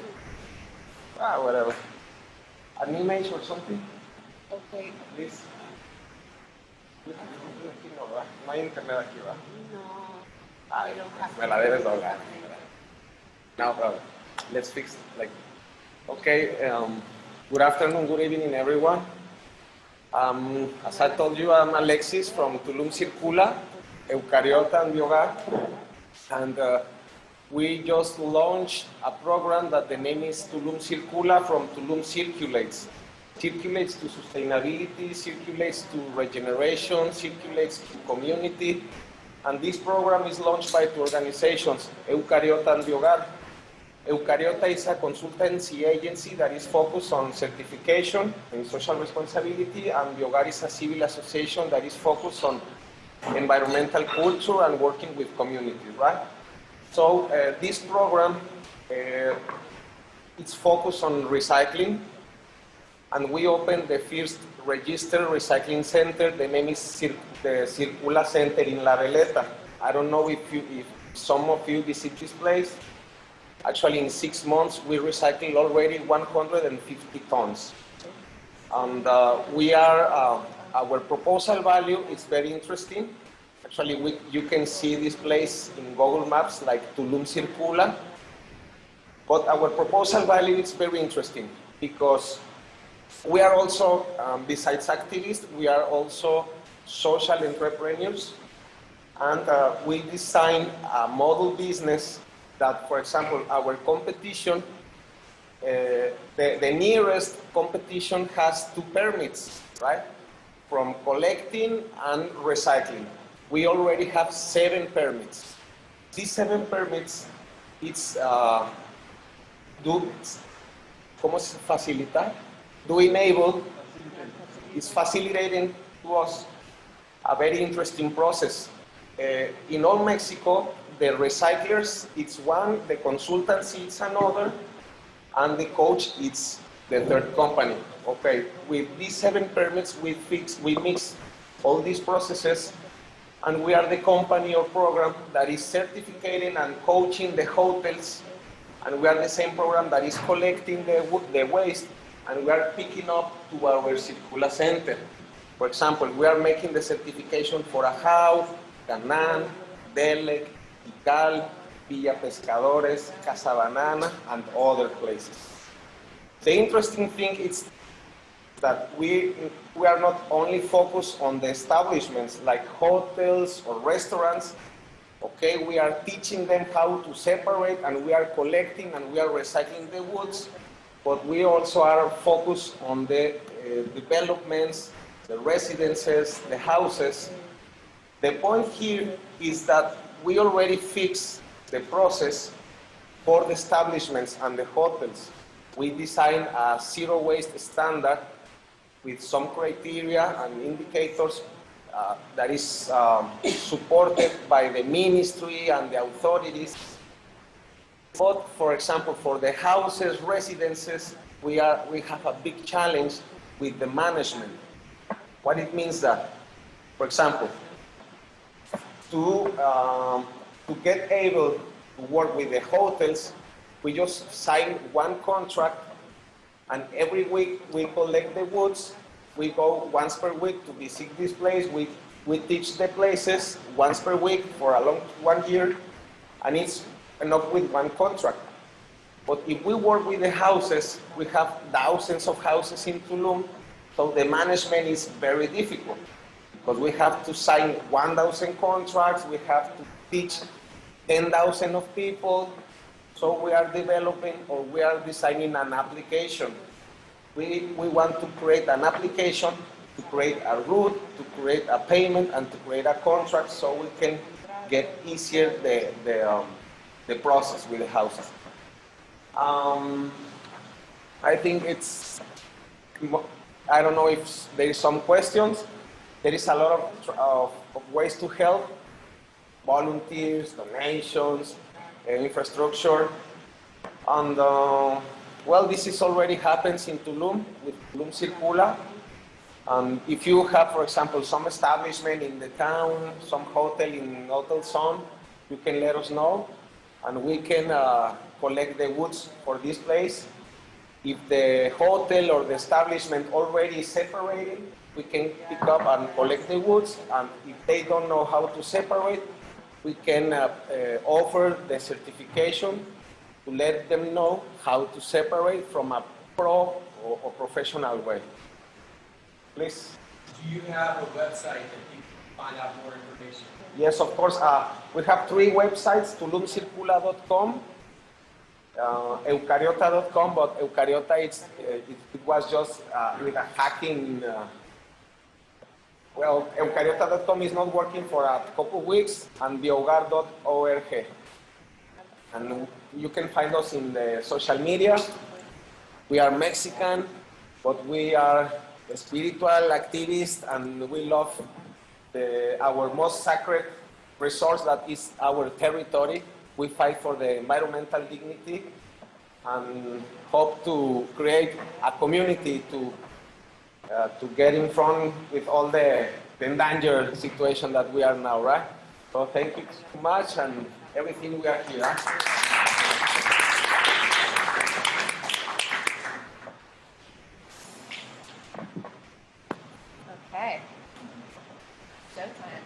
Whatever. An image or something, Okay. please. No hay internet aquí, ¿va? No. Ay, me la debes doblar. No problem. Let's fix it. Okay. Good afternoon, good evening, everyone. As I told you, I'm Alexis from Tulum Circula, Eucariota and Biogar, and we just launched a program that the name is Tulum Circula from Tulum Circulates. Circulates to sustainability, circulates to regeneration, circulates to community. And this program is launched by two organizations, Eucariota and Biogar. Eucariota is a consultancy agency that is focused on certification and social responsibility, and Biogar is a civil association that is focused on environmental culture and working with communities, right? So this program, it's focused on recycling, and we opened the first registered recycling center. The name is the Circula Center in La Veleta. I don't know if some of you visit this place. Actually, in 6 months, we recycled already 150 tons. And our proposal value is very interesting. Actually, you can see this place in Google Maps, like Tulum Circula. But our proposal value is very interesting because we are also, besides activists, we are also social entrepreneurs. And we design a model business that, for example, our competition, the nearest competition has 2 permits, right? From collecting and recycling. We already have 7 permits. These 7 permits, it's it's facilitating to us a very interesting process. In all Mexico, the recyclers, it's one, the consultancy, it's another, and the coach, it's the third company. Okay, with these 7 permits, we mix all these processes, and we are the company or program that is certificating and coaching the hotels, and we are the same program that is collecting the waste, and we are picking up to our Circula Center. For example, we are making the certification for Ajau, Canán, Delec, Tikal, Villa Pescadores, Casa Banana, and other places. The interesting thing is that we are not only focused on the establishments like hotels or restaurants. Okay, we are teaching them how to separate, and we are collecting and we are recycling the woods, but we also are focused on the developments, the residences, the houses. The point here is that we already fixed the process for the establishments and the hotels. We designed a zero waste standard with some criteria and indicators that is supported by the ministry and the authorities. But for example, for the houses, residences, we have a big challenge with the management. What it means that, for example, to get able to work with the hotels, we just sign one contract, and every week we collect the woods. We go once per week to visit this place. We teach the places once per week for a long 1 year, and it's enough with one contract. But if we work with the houses, we have thousands of houses in Tulum, so the management is very difficult because we have to sign 1,000 contracts, we have to teach 10,000 of people. So we are developing, or we are designing an application. We want to create an application, to create a route, to create a payment, and to create a contract, so we can get easier the process with the houses. I think I don't know if there is some questions. There is a lot of ways to help: volunteers, donations, infrastructure, and well, this is already happens in Tulum with Tulum Circula. And if you have, for example, some establishment in the town, some hotel in hotel zone, you can let us know, and we can collect the woods for this place. If the hotel or the establishment already is separated, we can pick up and collect the woods, and if they don't know how to separate, we can offer the certification to let them know how to separate from a pro or professional way. Please. Do you have a website that you can find out more information? Yes, of course. We have 3 websites: tulumcircula.com, eucariota.com, but Eucariota it was just with a hacking. Well, eucariota.com is not working for a couple of weeks, and biogar.org. And you can find us in the social media. We are Mexican, but we are spiritual activists, and we love our most sacred resource, that is our territory. We fight for the environmental dignity and hope to create a community to get in front with all the endangered situation that we are now, right? So thank you so much, and everything we are here. Okay. Showtime.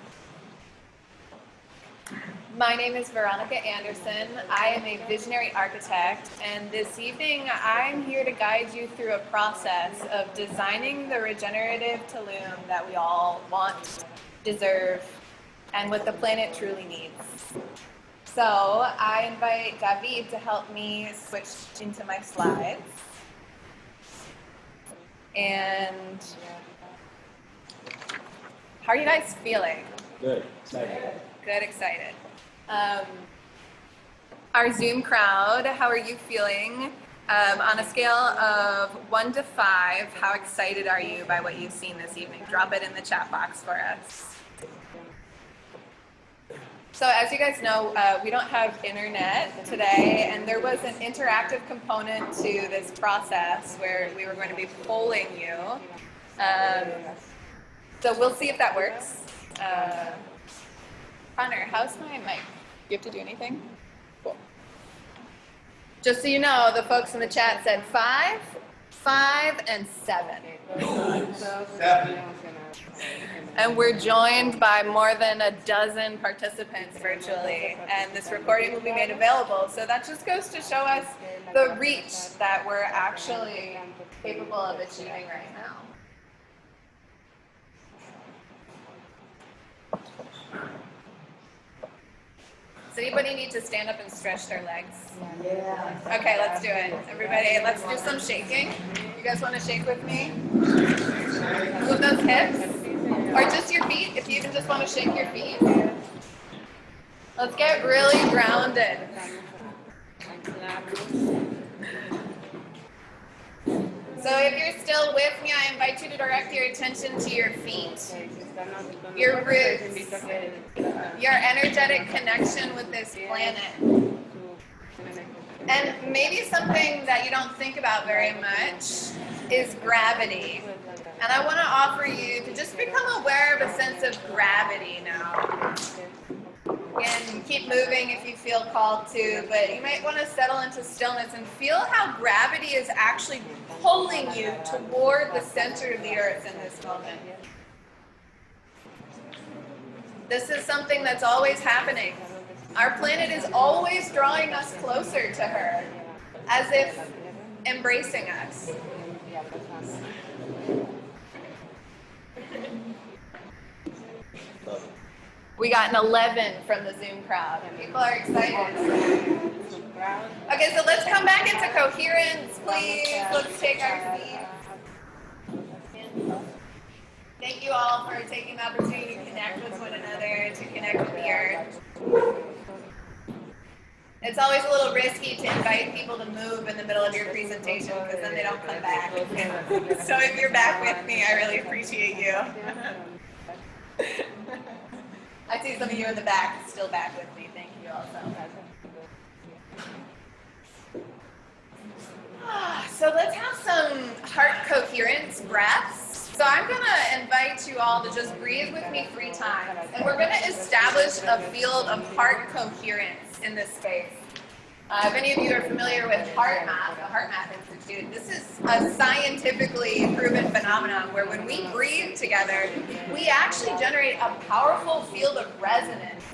My name is Veronica Anderson. I am a visionary architect, and this evening I'm here to guide you through a process of designing the regenerative Tulum that we all want, deserve, and what the planet truly needs. So I invite David to help me switch into my slides. And how are you guys feeling? Good, excited. Good, excited. Our Zoom crowd, how are you feeling? On a scale of 1 to 5, how excited are you by what you've seen this evening? Drop it in the chat box for us. So as you guys know, we don't have internet today, and there was an interactive component to this process where we were going to be polling you. So we'll see if that works. Connor, how's my mic? Do you have to do anything? Cool. Just so you know, the folks in the chat said 5, 5, and 7. 7. And we're joined by more than a dozen participants virtually, and this recording will be made available. So that just goes to show us the reach that we're actually capable of achieving right now. Does anybody need to stand up and stretch their legs? Yeah. Okay, let's do it. Everybody, let's do some shaking. You guys want to shake with me? Move those hips. Or just your feet, if you even just want to shake your feet. Let's get really grounded. So if you're still with me, I invite you to direct your attention to your feet, your roots, your energetic connection with this planet. And maybe something that you don't think about very much is gravity. And I want to offer you to just become aware of a sense of gravity now. Again, keep moving if you feel called to, but you might want to settle into stillness and feel how gravity is actually pulling you toward the center of the earth in this moment. This is something that's always happening. Our planet is always drawing us closer to her, as if embracing us. We got an 11 from the Zoom crowd. People are excited. Okay, so let's come back into coherence, please. Let's take our seats. Thank you all for taking the opportunity to connect with one another, to connect with the earth. It's always a little risky to invite people to move in the middle of your presentation because then they don't come back. So if you're back with me, I really appreciate you. I see some of you in the back still back with me. Thank you also. So let's have some heart coherence breaths. So I'm going to invite you all to just breathe with me 3 times. And we're going to establish a field of heart coherence in this space. If any of you are familiar with HeartMath, the HeartMath Institute, this is a scientifically proven phenomenon where when we breathe together, we actually generate a powerful field of resonance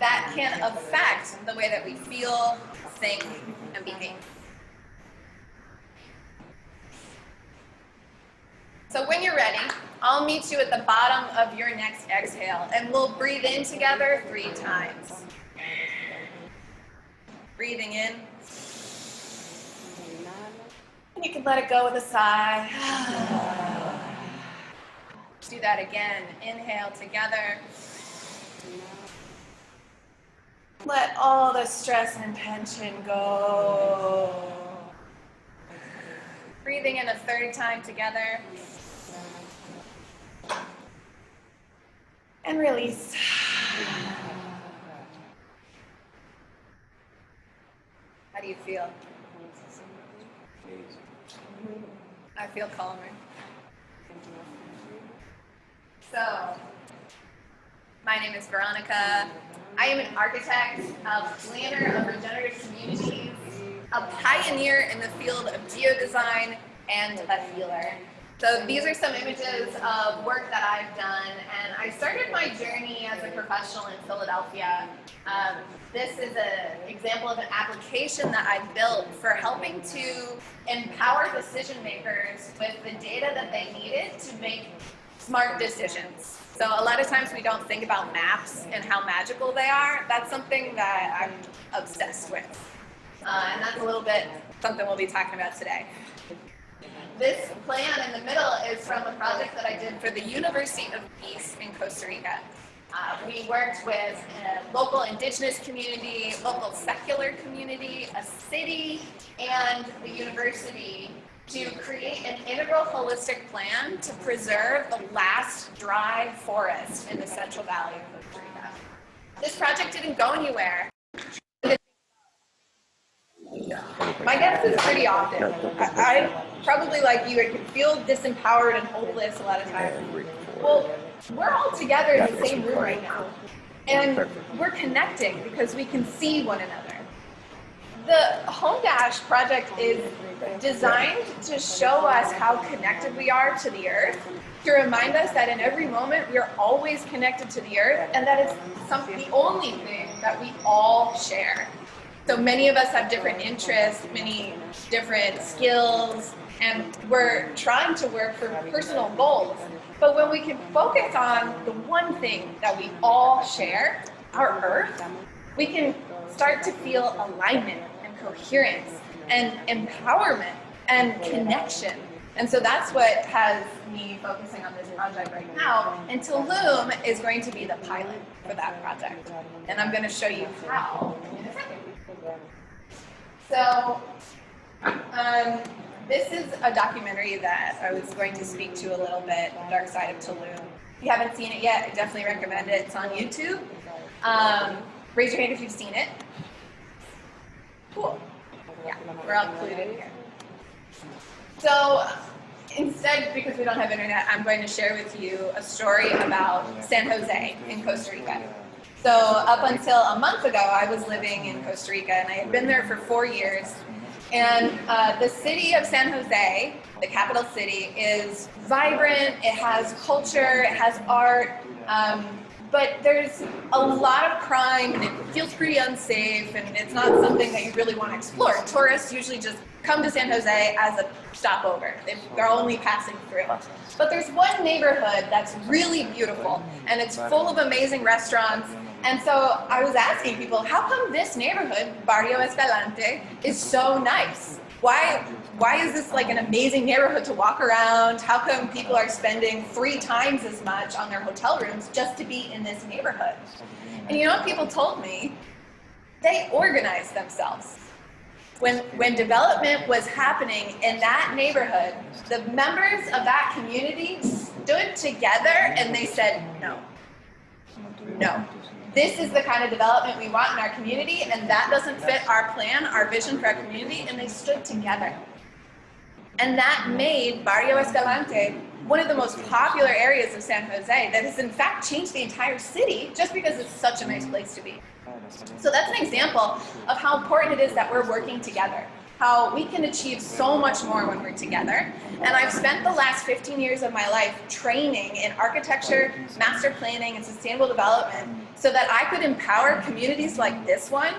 that can affect the way that we feel, think, and behave. So when you're ready, I'll meet you at the bottom of your next exhale, and we'll breathe in together 3 times. Breathing in. And you can let it go with a sigh. Do that again. Inhale together. Let all the stress and tension go. Breathing in a third time together. And release. How do you feel? I feel calmer. So, my name is Veronica. I am an architect, a planner of regenerative communities, a pioneer in the field of geodesign, and a healer. So these are some images of work that I've done, and I started my journey as a professional in Philadelphia. This is an example of an application that I built for helping to empower decision makers with the data that they needed to make smart decisions. So a lot of times we don't think about maps and how magical they are. That's something that I'm obsessed with. And that's a little bit something we'll be talking about today. This plan in the middle is from a project that I did for the University of Peace in Costa Rica. We worked with a local indigenous community, local secular community, a city, and the university to create an integral holistic plan to preserve the last dry forest in the Central Valley of Costa Rica. This project didn't go anywhere. My guess is pretty often. I probably, like you, could feel disempowered and hopeless a lot of times. Well, we're all together in the same room right now, and we're connecting because we can see one another. The Home Dash project is designed to show us how connected we are to the earth, to remind us that in every moment we are always connected to the earth, and that it's the only thing that we all share. So many of us have different interests, many different skills, and we're trying to work for personal goals. But when we can focus on the one thing that we all share, our earth, we can start to feel alignment and coherence and empowerment and connection. And so that's what has me focusing on this project right now. And Tulum is going to be the pilot for that project. And I'm going to show you how in a second. So, this is a documentary that I was going to speak to a little bit, The Dark Side of Tulum. If you haven't seen it yet, I definitely recommend it. It's on YouTube. Raise your hand if you've seen it. Cool. Yeah, we're all clued in here. So, instead, because we don't have internet, I'm going to share with you a story about San Jose in Costa Rica. So up until a month ago, I was living in Costa Rica, and I had been there for 4 years. And the city of San Jose, the capital city, is vibrant, it has culture, it has art, but there's a lot of crime, and it feels pretty unsafe, and it's not something that you really want to explore. Tourists usually just come to San Jose as a stopover. They're only passing through. But there's one neighborhood that's really beautiful, and it's full of amazing restaurants. And so I was asking people, how come this neighborhood, Barrio Escalante, is so nice? Why is this like an amazing neighborhood to walk around? How come people are spending 3 times as much on their hotel rooms just to be in this neighborhood? And you know what people told me? They organized themselves. When development was happening in that neighborhood, the members of that community stood together and they said, no. This is the kind of development we want in our community, and that doesn't fit our plan, our vision for our community, and they stood together. And that made Barrio Escalante one of the most popular areas of San Jose that has in fact changed the entire city just because it's such a nice place to be. So that's an example of how important it is that we're working together, how we can achieve so much more when we're together. And I've spent the last 15 years of my life training in architecture, master planning, and sustainable development so that I could empower communities like this one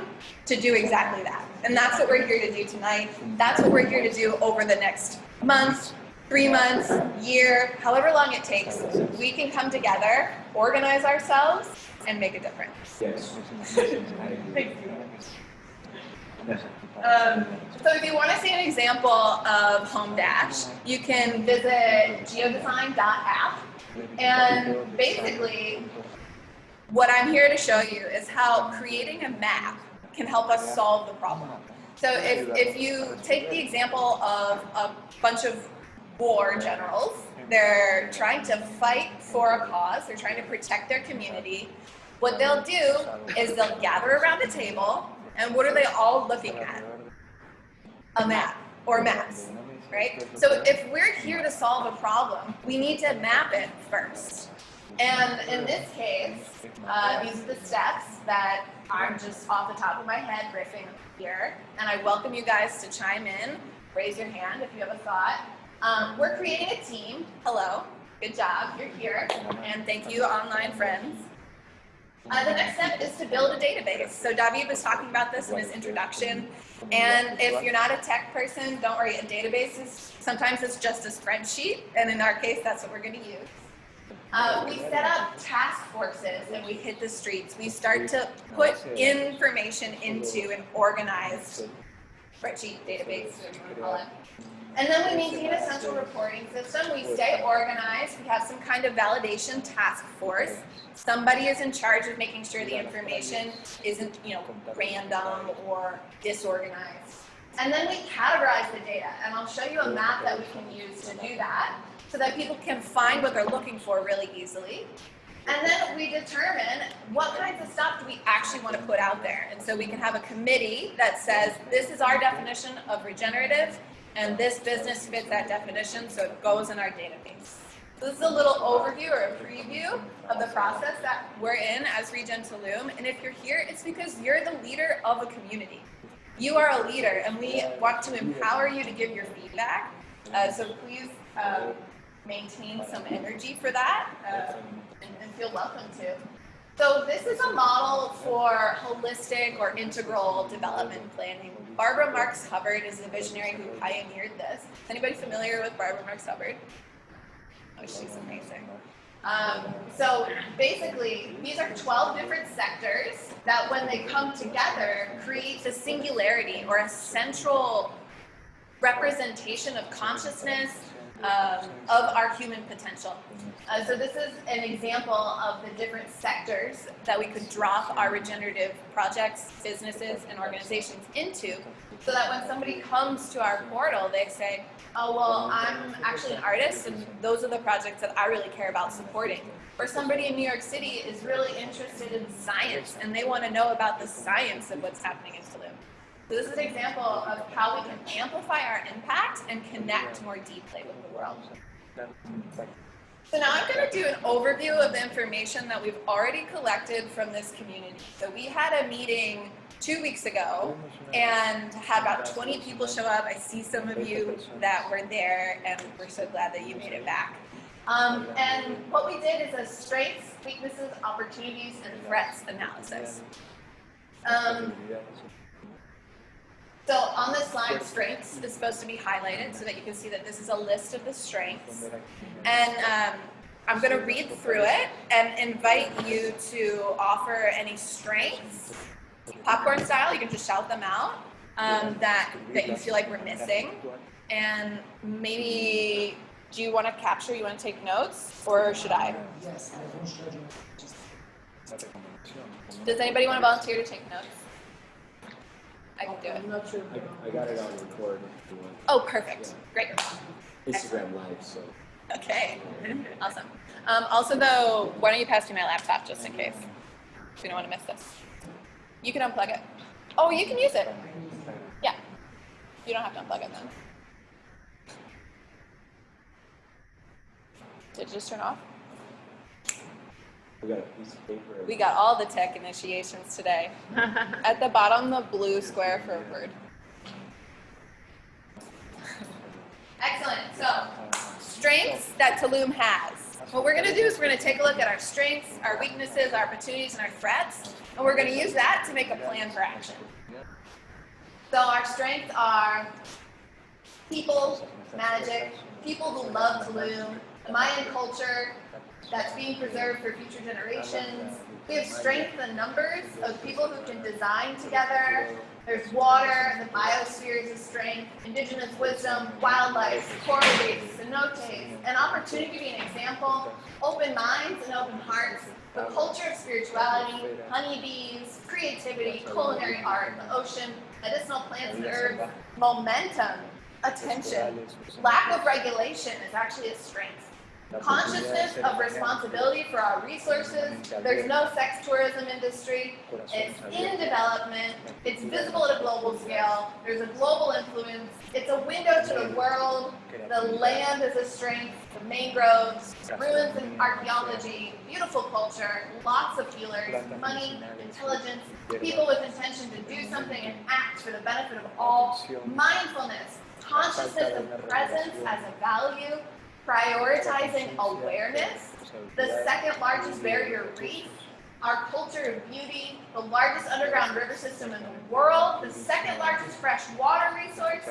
to do exactly that. And that's what we're here to do tonight. That's what we're here to do over the next month, 3 months, year, however long it takes. We can come together, organize ourselves, and make a difference. Yes. So if you want to see an example of Home Dash, you can visit geodesign.app, and basically what I'm here to show you is how creating a map can help us solve the problem. So if you take the example of a bunch of war generals, they're trying to fight for a cause, they're trying to protect their community. What they'll do is they'll gather around a table, and what are they all looking at? A map, or maps, right? So if we're here to solve a problem, we need to map it first. And in this case, these are the steps that I'm just off the top of my head riffing here. And I welcome you guys to chime in. Raise your hand if you have a thought. We're creating a team. Hello. Good job. You're here. And thank you, online friends. The next step is to build a database. So David was talking about this in his introduction. And if you're not a tech person, don't worry. A database is sometimes it's just a spreadsheet. And in our case, that's what we're going to use. We set up task forces and we hit the streets. We start to put information into an organized spreadsheet, database, whatever you want to call it. And then we maintain a central reporting system. We stay organized. We have some kind of validation task force. Somebody is in charge of making sure the information isn't, random or disorganized. And then we categorize the data. And I'll show you a map that we can use to do that, so that people can find what they're looking for really easily. And then we determine what kinds of stuff do we actually want to put out there. And so we can have a committee that says, this is our definition of regenerative, and this business fits that definition, so it goes in our database. So this is a little overview or a preview of the process that we're in as Regen Tulum. And if you're here, it's because you're the leader of a community. You are a leader, and we want to empower you to give your feedback. So please, maintain some energy for that and feel welcome to. So this is a model for holistic or integral development planning. Barbara Marx Hubbard is the visionary who pioneered this. Is anybody familiar with Barbara Marx Hubbard? Oh, she's amazing. So basically, these are 12 different sectors that when they come together creates a singularity or a central representation of consciousness, of our human potential. So this is an example of the different sectors that we could drop our regenerative projects, businesses, and organizations into, so that when somebody comes to our portal, they say, oh, well, I'm actually an artist, and those are the projects that I really care about supporting. Or somebody in New York City is really interested in science, and they want to know about the science of what's happening in Tulum. So this is an example of how we can amplify our impact and connect more deeply with the world. So now I'm going to do an overview of the information that we've already collected from this community. So we had a meeting 2 weeks ago and had about 20 people show up. I see some of you that were there, and we're so glad that you made it back. And what we did is a strengths, weaknesses, opportunities, and threats analysis. So on this slide, strengths is supposed to be highlighted so that you can see that this is a list of the strengths. And I'm going to read through it and invite you to offer any strengths. Popcorn style, you can just shout them out that you feel like we're missing. And maybe, do you want to capture, you want to take notes, or should I? Yes, Does anybody want to volunteer to take notes? I can do it. I got it on record if you want. Oh, perfect. Great. Instagram Live, so. Okay. Awesome. Also, though, why don't you pass me my laptop just in case? You don't want to miss this. You can unplug it. Oh, you can use it. Yeah. You don't have to unplug it then. Did it just turn off? We got a piece of paper. We got all the tech initiations today. At the bottom, the blue square for a bird. Excellent. So, strengths that Tulum has. What we're going to do is we're going to take a look at our strengths, our weaknesses, our opportunities, and our threats, and we're going to use that to make a plan for action. So our strengths are people, magic, people who love Tulum, the Mayan culture, that's being preserved for future generations. We have strength in numbers of people who can design together. There's water, the biosphere is a strength, indigenous wisdom, wildlife, coral reefs, cenotes, an opportunity to be an example, open minds and open hearts, the culture of spirituality, honeybees, creativity, culinary art, the ocean, medicinal plants and herbs, momentum, attention. Lack of regulation is actually a strength. Consciousness of responsibility for our resources. There's no sex tourism industry. It's in development. It's visible at a global scale. There's a global influence. It's a window to the world. The land is a strength. The mangroves, ruins and archaeology, beautiful culture, lots of healers, money, intelligence, people with intention to do something and act for the benefit of all. Mindfulness, consciousness of presence as a value. Prioritizing awareness, the second largest barrier reef, our culture of beauty, the largest underground river system in the world, the second largest freshwater resource,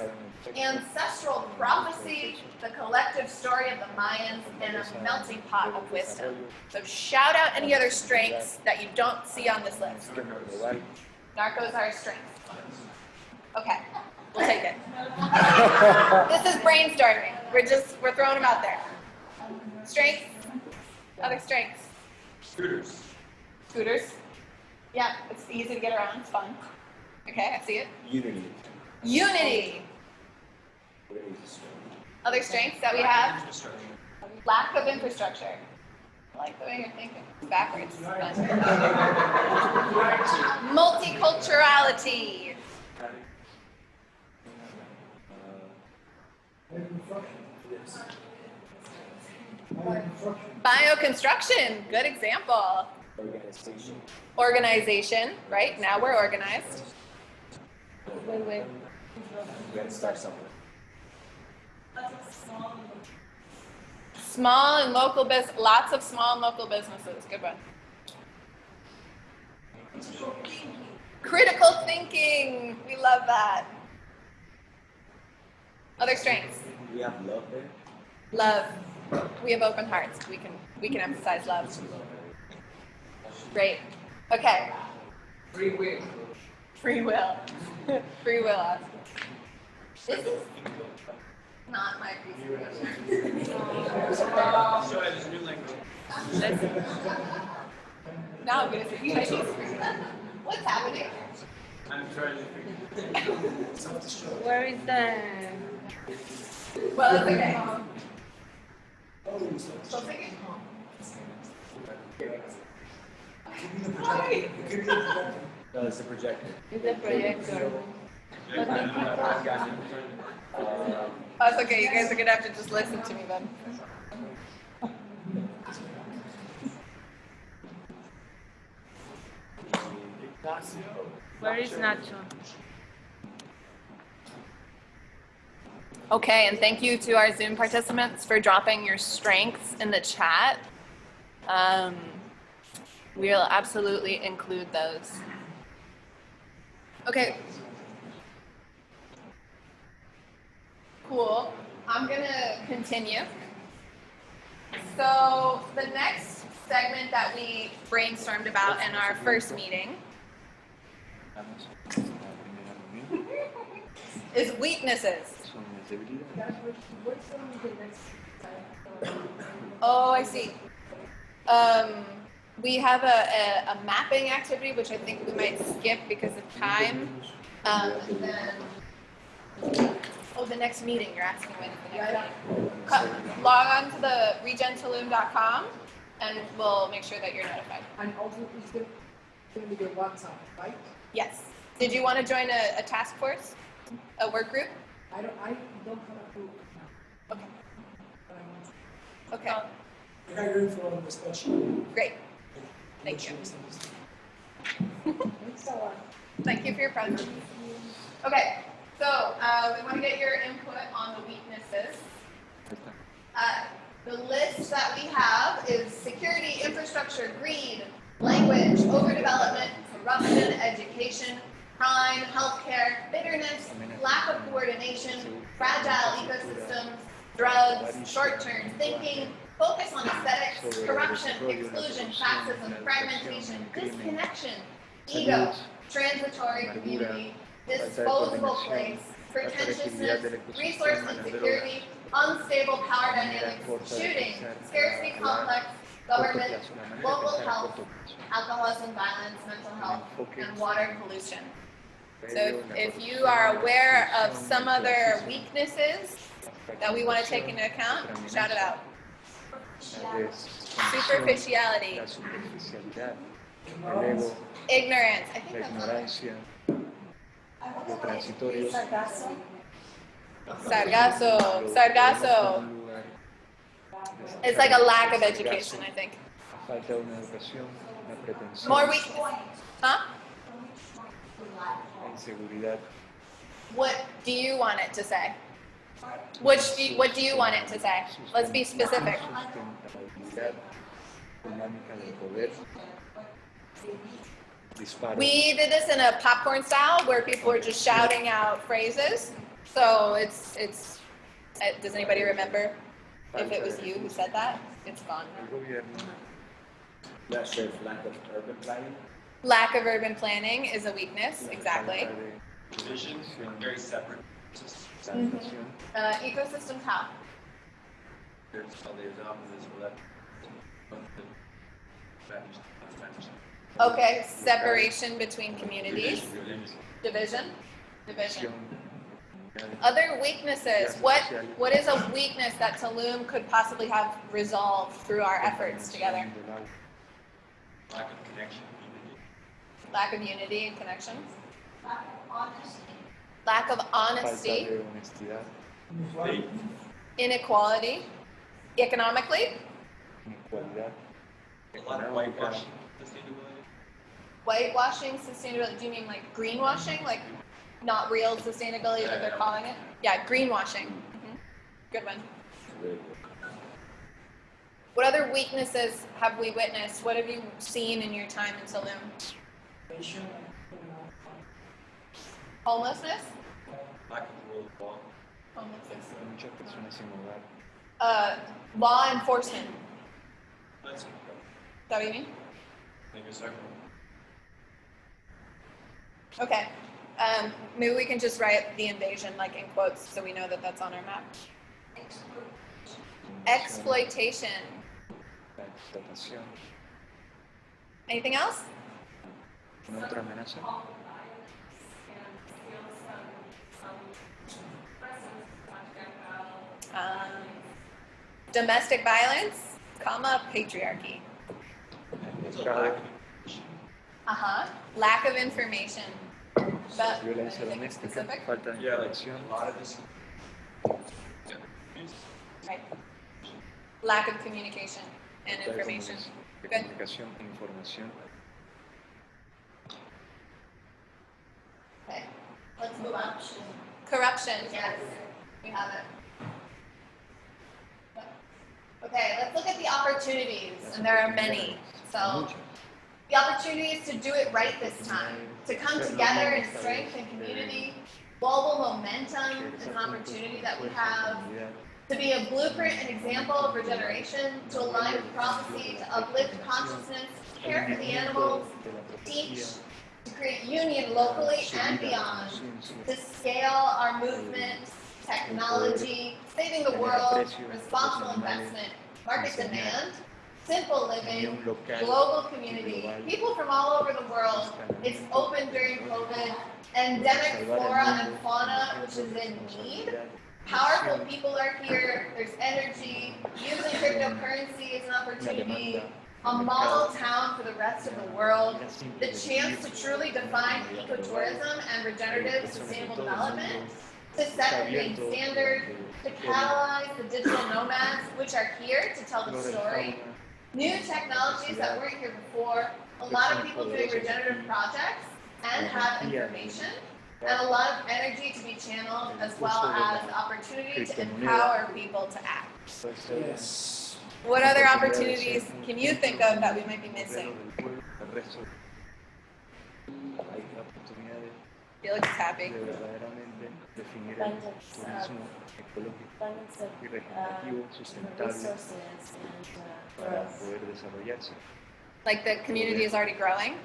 ancestral prophecy, the collective story of the Mayans, and a melting pot of wisdom. So shout out any other strengths that you don't see on this list. Narcos are a strength. Okay. We'll take it. This is brainstorming. We're throwing them out there. Strengths? Other strengths? Scooters. Scooters? Yeah, it's easy to get around. It's fun. Okay, I see it. Unity. Unity. Other strengths that we have? Lack of infrastructure. I like the way you're thinking. It's backwards. Multiculturality. Bioconstruction, good example. Organization, right? Now we're organized. We gotta start somewhere. Small and local business, lots of small and local businesses. Good one. Critical thinking, we love that. Other strengths? We have love there. Love. We have open hearts. We can emphasize love. Great. Okay. Free will. Free will. Free will, Oscar. This is not my presentation. Show it as a new language. Now I'm going to say Chinese. What's happening? I'm trying to figure Where is the? Well, it's okay. So thinking. Hi. No, it's the projector. It's the projector. Oh, it's okay. You guys are going to have to just listen to me then. Where is Nacho? Okay, and thank you to our Zoom participants for dropping your strengths in the chat. We'll absolutely include those. Okay. Cool. I'm gonna continue. So the next segment that we brainstormed about in our first meeting is weaknesses. Oh, I see. We have a mapping activity, which I think we might skip because of time. And then, the next meeting, you're asking when the next meeting. Log on to the regentulum.com and we'll make sure that you're notified. And ultimately, it's going to be a WhatsApp, right? Yes. Did you want to join a task force? A work group? I don't have a group now. Okay. But I want to. Okay. I got your info on the spreadsheet. Great. Thank you. Thanks a lot. Thank you for your presence. Okay, so we want to get your input on the weaknesses. The list that we have is security, infrastructure, greed, language, overdevelopment, corruption, education, crime, healthcare, bitterness, lack of coordination, fragile ecosystems, drugs, short-term thinking, Focus on aesthetics, corruption, exclusion, classism, fragmentation, disconnection, ego, transitory community, disposable place, pretentiousness, resource insecurity, unstable power dynamics, shooting, scarcity complex, government, global health, alcoholism, violence, mental health, and water pollution. So if you are aware of some other weaknesses that we want to take into account, shout it out. Superficiality. Ignorance. I think that's Sargazo. It's like a lack of education, I think. More weakness. Huh? What do you want it to say? What do you want it to say? Let's be specific. We did this in a popcorn style where people were just shouting out phrases. So it's. Does anybody remember if it was you who said that? It's gone. Not sure if lack of urban planning. Lack of urban planning is a weakness, exactly. Vision, very separate. Ecosystems, how? Okay, separation between communities. Division. Other weaknesses. What is a weakness that Tulum could possibly have resolved through our efforts together? Lack of connection. Lack of unity and connection. Lack of honesty. Inequality. Economically. A lot of whitewashing. Whitewashing, sustainability. Do you mean like greenwashing? Like not real sustainability that they're calling it? Yeah, greenwashing. Good one. What other weaknesses have we witnessed? What have you seen in your time in Tulum? Homelessness? Lack of rule of law. Homelessness. Law enforcement. That's Is that what you mean? maybe a second. Okay. Maybe we can just write the invasion like in quotes so we know that that's on our map. Exploitation. Anything else? Domestic violence, patriarchy. Lack of information. But anything specific? Yeah, like a lot of this. Right. Lack of communication and information. Good. Okay, let's move on. Corruption, yes, we have it. Okay, let's look at the opportunities, and there are many. So, the opportunities to do it right this time, to come together in strength and community. Global momentum is an opportunity that we have. To be a blueprint and example of regeneration, to align with prophecy, to uplift consciousness, care for the animals, teach, to create union locally and beyond, to scale our movement, technology, saving the world, responsible investment, market demand, simple living, global community, people from all over the world. It's open during COVID, endemic flora and fauna, which is in need. Powerful people are here, there's energy, using cryptocurrency is an opportunity, a model town for the rest of the world, the chance to truly define ecotourism and regenerative sustainable development, to set the green standard, to catalyze the digital nomads, which are here to tell the story, new technologies that weren't here before, a lot of people doing regenerative projects and have information, and a lot of energy to be channeled, as well as the opportunity to empower people to act. Yes. What other opportunities can you think of that we might be missing? Felix is happy. de verdaderamente definir el Abundance turismo ecológico abundance of y regenerativo sustentable resources and para growth. poder desarrollarse. Like the community is already growing.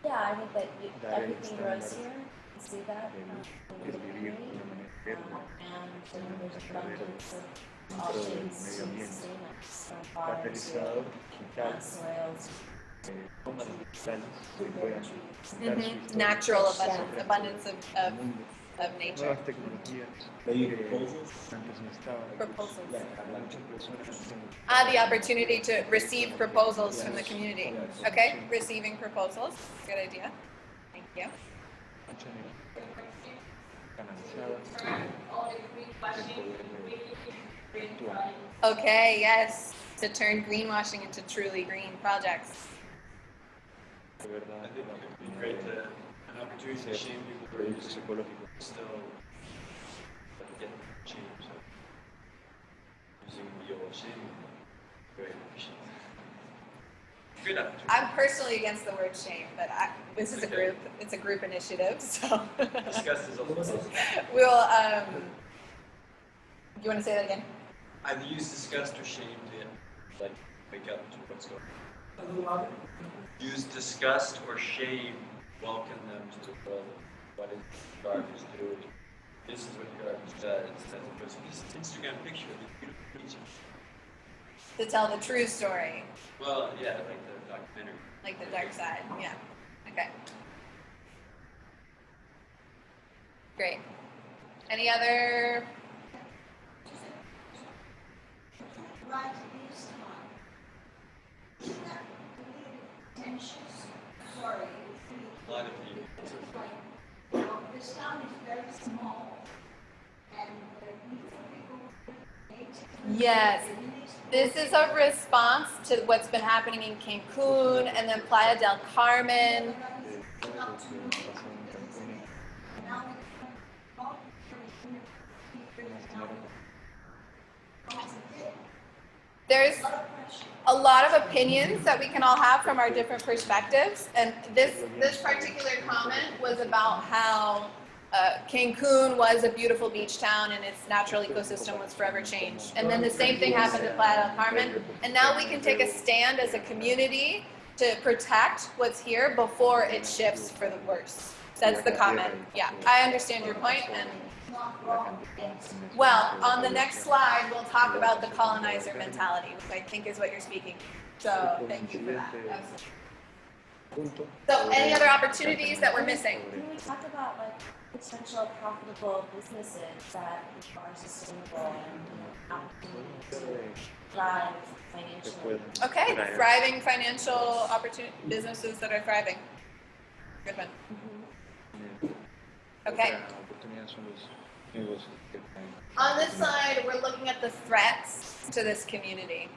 Yeah, I think that Dar el everything grows estándar here. You see that el vivir de una manera verde, and there's abundance of all dentro del shades medio and ambiente, sustenance from farms catalizador digital, soils, tomas digitales que puedan dar su historia Natural abundance al mundo. of nature. Nuevas tecnologías Maybe que proposals? antes no estaban. Proposals. Muchas personas The opportunity to receive proposals from the community. Okay, receiving proposals. Good idea. Thank you. mucha energía canalizada de poder actuar. Okay, yes. To turn greenwashing into truly green projects. De verdad, I think it would be great to an opportunity to shame people who are productos using ecológicos. still get change. So using bio shaming, very efficient. Good opportunity. I'm personally against the word shame, but this is a group. It's a group initiative, so Disgust is also we'll. You want to say that again? Either use disgust or shame to like wake up to what's going on. A little louder. Use disgust or shame, welcome them to the world of what is garbage doing. This is what garbage does. As opposed to this Instagram picture of the beautiful beaches. To tell the true story, Well, yeah, like the documentary. like the dark side. Yeah. Okay. Great. Any other? Right this time. Isn't that really pretentious? Sorry. A lot of you. This town is very small and people Yes. This is a response to what's been happening in Cancun and then Playa del Carmen. There's a lot of opinions that we can all have from our different perspectives, and this particular comment was about how Cancun was a beautiful beach town and its natural ecosystem was forever changed. And then the same thing happened to Playa del Carmen, and now we can take a stand as a community to protect what's here before it shifts for the worse. That's the comment. Yeah, I understand your point, and well, on the next slide, we'll talk about the colonizer mentality, which I think is what you're speaking. So thank you for that. So any other opportunities that we're missing? Can we talk about like potential profitable businesses that are sustainable and opportunities to thrive financially? Okay, thriving financial opportunity businesses that are thriving. Good one. Okay. On this side, we're looking at the threats to this community.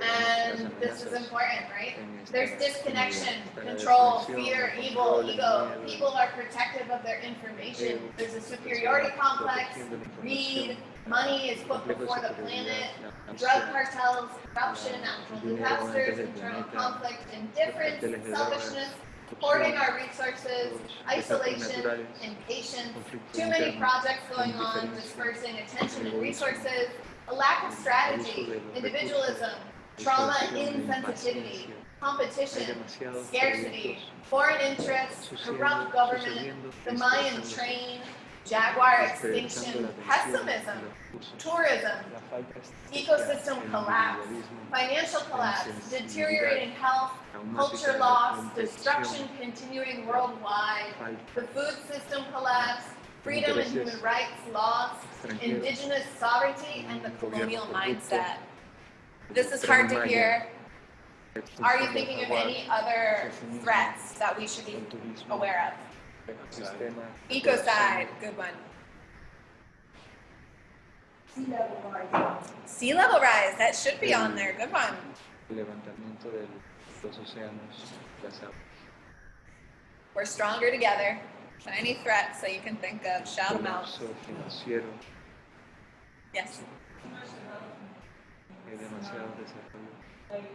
And this is important, right? There's disconnection, control, fear, evil, ego. People are protective of their information. There's a superiority complex, greed, money is put before the planet, drug cartels, corruption, natural disasters, internal conflict, indifference, selfishness, hoarding our resources, isolation, impatience, too many projects going on, dispersing attention and resources, a lack of strategy, individualism, trauma insensitivity, competition, scarcity, foreign interests, corrupt government, the Mayan train, jaguar extinction, pessimism, tourism, ecosystem collapse, financial collapse, deteriorating health, culture loss, destruction continuing worldwide, the food system collapse, freedom and human rights lost, indigenous sovereignty, and the colonial mindset. This is hard to hear. Are you thinking of any other threats that we should be aware of? Ecocide, good one. Sea level rise. Sea level rise, that should be on there, good one. Levantamiento de los océanos, las aguas. We're stronger together. So any threats that you can think of, shout them out. Colapso financiero. Yes. Hay demasiado desarrollo.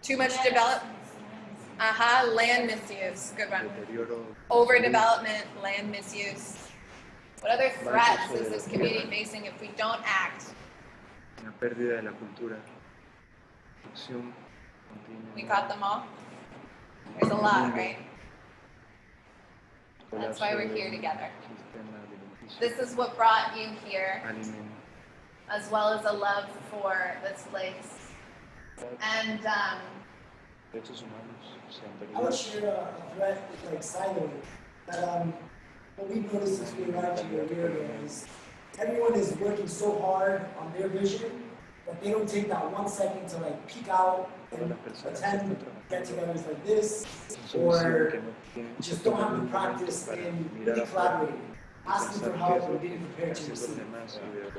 Too much develop. Land misuse. Good one. deterioro, Overdevelopment, land misuse. What other threats is this community facing if we don't act? una pérdida de la cultura, acción We continua, got them all? There's a lot, right? That's why colapso we're del here together. sistema alimenticio, This is what brought you here, alimento, as well as a love for this place. And derechos humanos se han I would perdido. share a threat with like siloing. That what we've noticed since we arrived here a year ago is everyone is working so hard on their vision that they don't take that 1 second to like peek out and attend get-togethers like this, or just don't have the practice in really collaborating, asking for help or getting prepared to receive.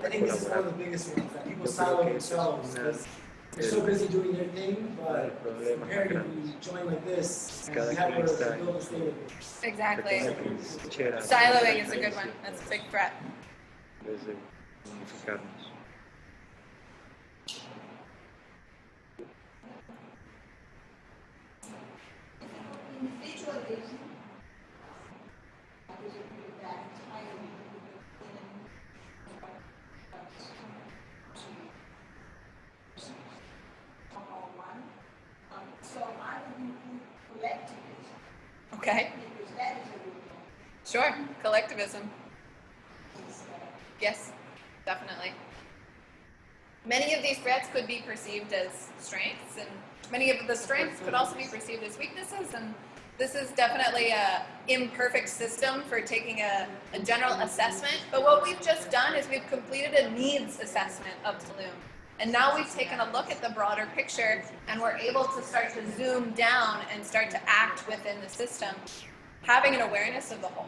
I think this is one of the biggest ones, that people silo themselves because they're so busy doing their thing, but preparing to be join like this, and we have to build a state of it. exactly. Siloing is a good one. That's a big threat. Desde unificarnos. Okay. Sure. Collectivism. Yes, definitely. Many of these threats could be perceived as strengths, and many of the strengths could also be perceived as weaknesses, and this is definitely a imperfect system for taking a general assessment. But what we've just done is we've completed a needs assessment of Tulum. And now we've taken a look at the broader picture, and we're able to start to zoom down and start to act within the system, having an awareness of the whole.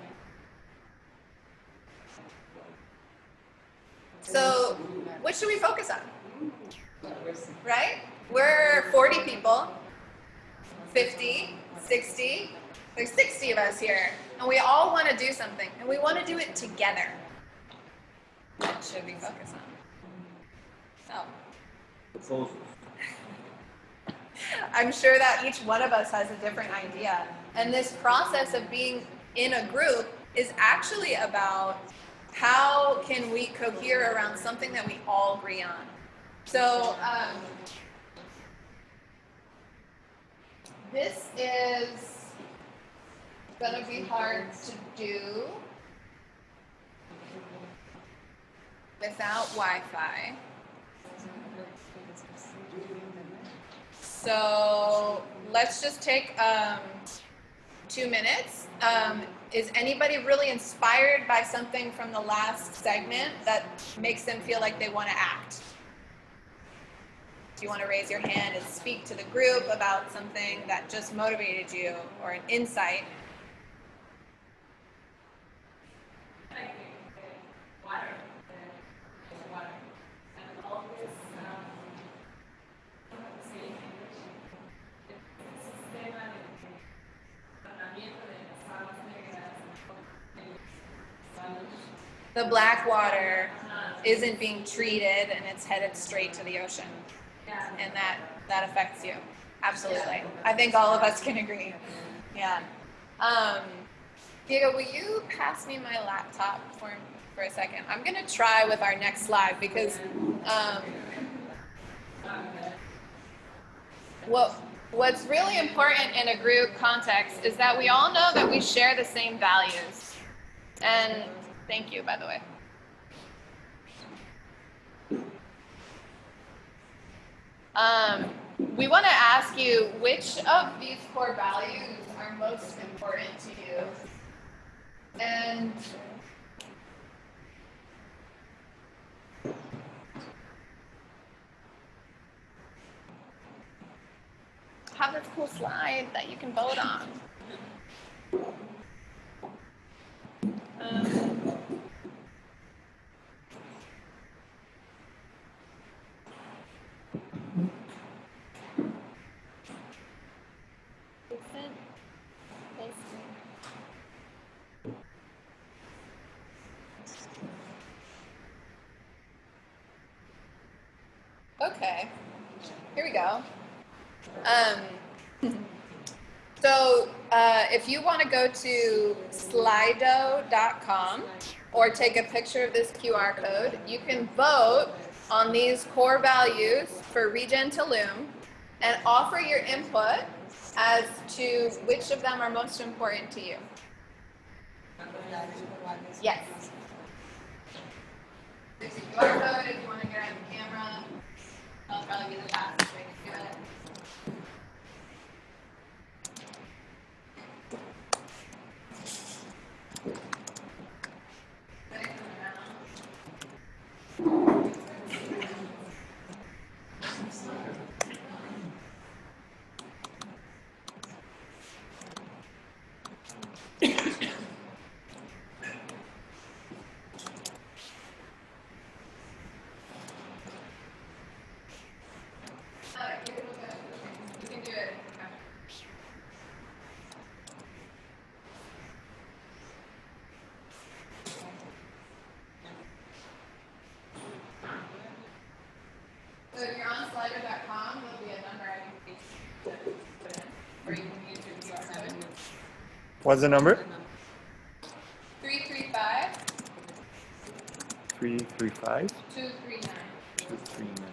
So, what should we focus on? Right? We're 40 people, 50, 60, there's 60 of us here, and we all want to do something, and we want to do it together. What should we focus on? Oh. Proposals. I'm sure that each one of us has a different idea. And this process of being in a group is actually about how can we cohere around something that we all agree on. So this is gonna be hard to do without Wi-Fi. So let's just take 2 minutes. Is anybody really inspired by something from the last segment that makes them feel like they want to act? Do you want to raise your hand and speak to the group about something that just motivated you or an insight? The black water isn't being treated and it's headed straight to the ocean. And that affects you. Absolutely. I think all of us can agree. Yeah. Diego, will you pass me my laptop for a second? I'm going to try with our next slide because what's really important in a group context is that we all know that we share the same values. And thank you, by the way. We want to ask you which of these core values are most important to you. And have this cool slide that you can vote on. Okay, here we go. So if you want to go to slido.com or take a picture of this QR code, you can vote on these core values for Regen Tulum and offer your input as to which of them are most important to you. Yes. There's a QR code if you want to get on the camera. That'll probably be the fastest way to do it. You can do it. So if you're on slido.com, there'll be a number I can put in, or you can use your QR code. What's the number? 335 335 239. 239.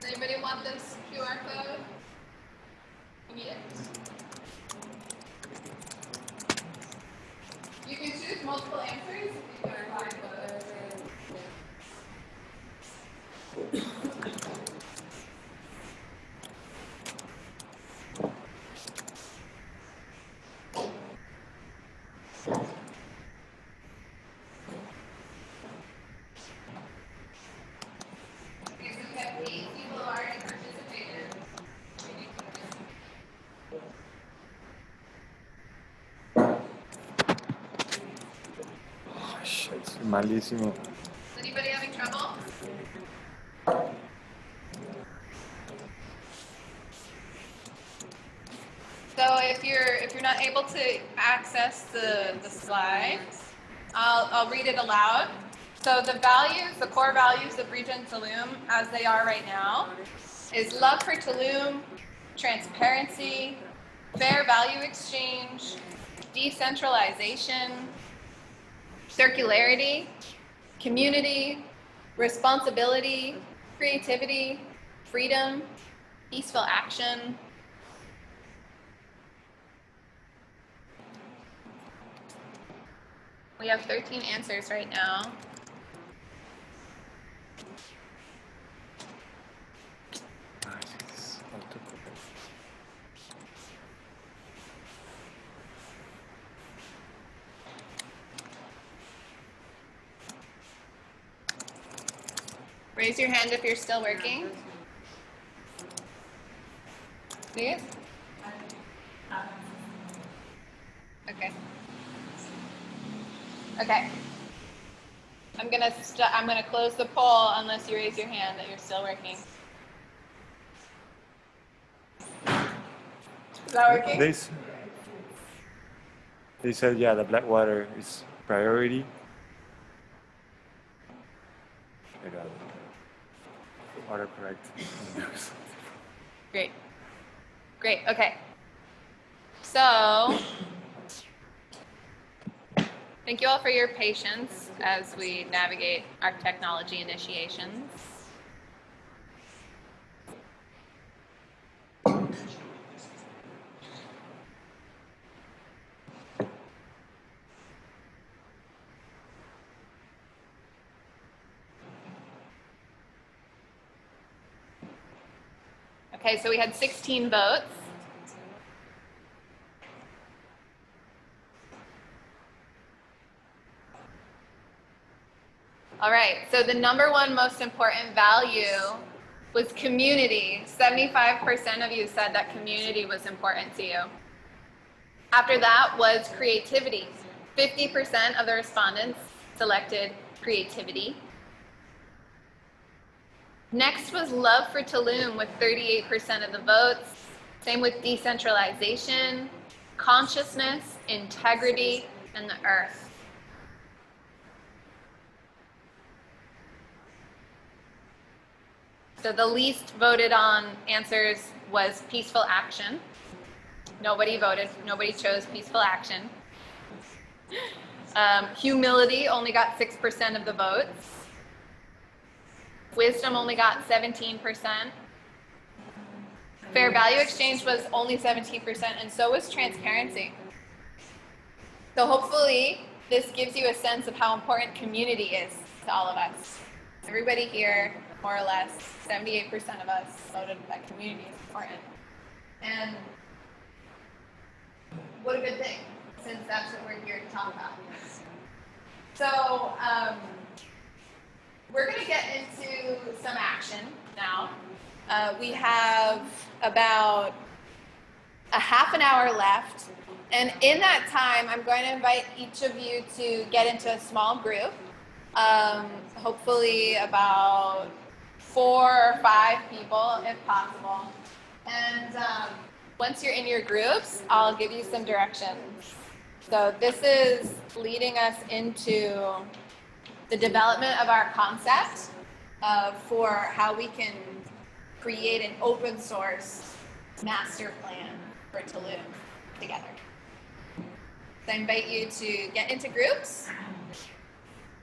Does anybody want this QR code? You need it. You can choose multiple answers if you are fine with it. Okay, so we have 8 people who already participated. Oh, shit, malísimo. Is anybody having trouble? So if you're not able to access the slides, I'll read it aloud. So the values, the core values of Regen Tulum, as they are right now, is love for Tulum, transparency, fair value exchange, decentralization, circularity, community, responsibility, creativity, freedom, peaceful action. We have 13 answers right now. Raise your hand if you're still working. Please? Okay. Okay. I'm gonna close the poll unless you raise your hand that you're still working. Is that working? They said, yeah, the black water is priority. autocorrect. Great. Great, okay. So, thank you all for your patience as we navigate our technology initiations. Okay, so we had 16 votes. All right, so the number one most important value was community. 75% of you said that community was important to you. After that was creativity. 50% of the respondents selected creativity. Next was love for Tulum with 38% of the votes. Same with decentralization, consciousness, integrity, and the earth. So the least voted on answers was peaceful action. Nobody voted, nobody chose peaceful action. Humility only got 6% of the votes. Wisdom only got 17%. Fair value exchange was only 17%, and so was transparency. So hopefully this gives you a sense of how important community is to all of us. Everybody here, more or less, 78% of us voted that community is important. And what a good thing, since that's what we're here to talk about. So we're going to get into some action now. We have about a half an hour left. And in that time, I'm going to invite each of you to get into a small group. Hopefully about 4 or 5 people, if possible. And once you're in your groups, I'll give you some directions. So this is leading us into the development of our concept for how we can create an open source master plan for Tulum together. So I invite you to get into groups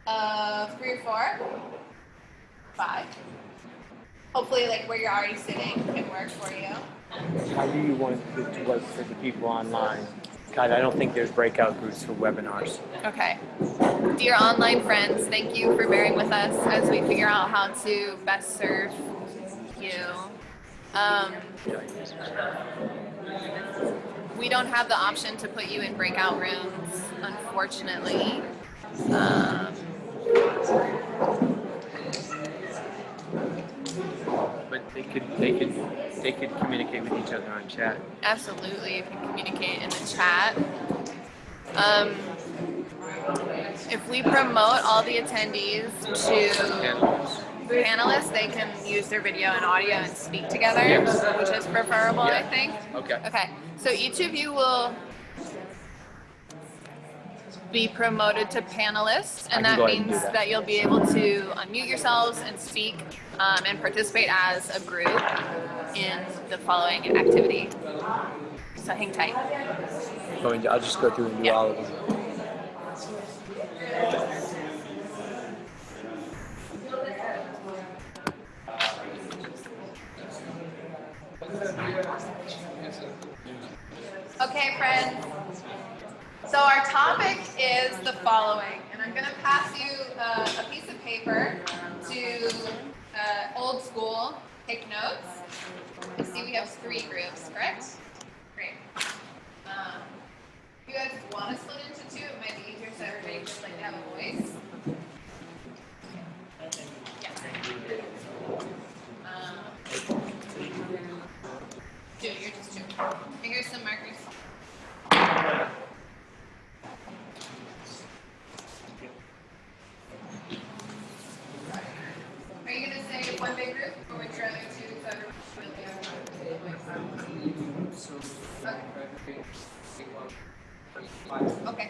of 3 or 4, 5. Hopefully, like where you're already sitting can work for you. How do you want it to work for the people online? God, I don't think there's breakout groups for webinars. Okay. Dear online friends, thank you for bearing with us as we figure out how to best serve you. We don't have the option to put you in breakout rooms, unfortunately. But they could communicate with each other on chat. Absolutely, you can communicate in the chat. If we promote all the attendees to panelists, they can use their video and audio and speak together, which is preferable, I think. Okay. So each of you will be promoted to panelists, and that means that you'll be able to unmute yourselves and speak and participate as a group in the following activity. So hang tight. I'll just go through and do all of them. Okay, friends. So our topic is the following, and I'm going to pass you a piece of paper to old school. Take notes. You see we have 3 groups, correct? Great. If you guys want to split into 2, it might be easier so everybody just like to have a voice. Yeah. 2, you're just 2. Here's some markers. Are you going to say one big group, or would you rather 2 so everyone will be able to? Okay.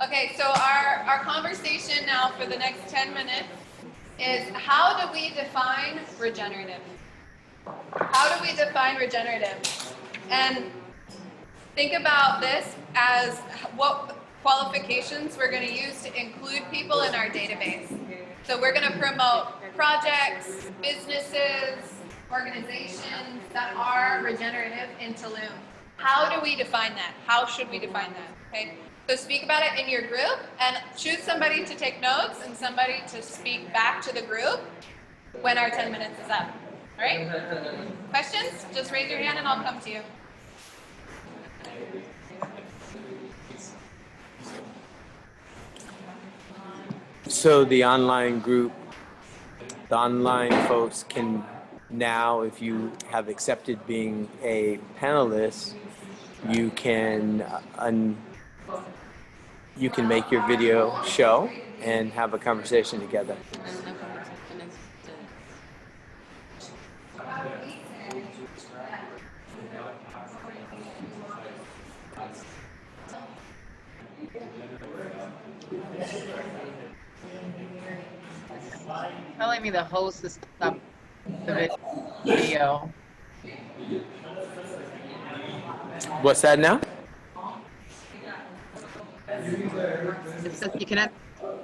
Okay, so our conversation now for the next 10 minutes is how do we define regenerative? How do we define regenerative? And think about this as what qualifications we're going to use to include people in our database. So we're going to promote projects, businesses, organizations that are regenerative in Tulum. How do we define that? How should we define that? Okay. So speak about it in your group and choose somebody to take notes and somebody to speak back to the group when our 10 minutes is up. All right? Questions? Just raise your hand and I'll come to you. So the online group, the online folks can now, if you have accepted being a panelist, you can you can make your video show and have a conversation together. Telling me the host is stop the video. What's that now? It says you cannot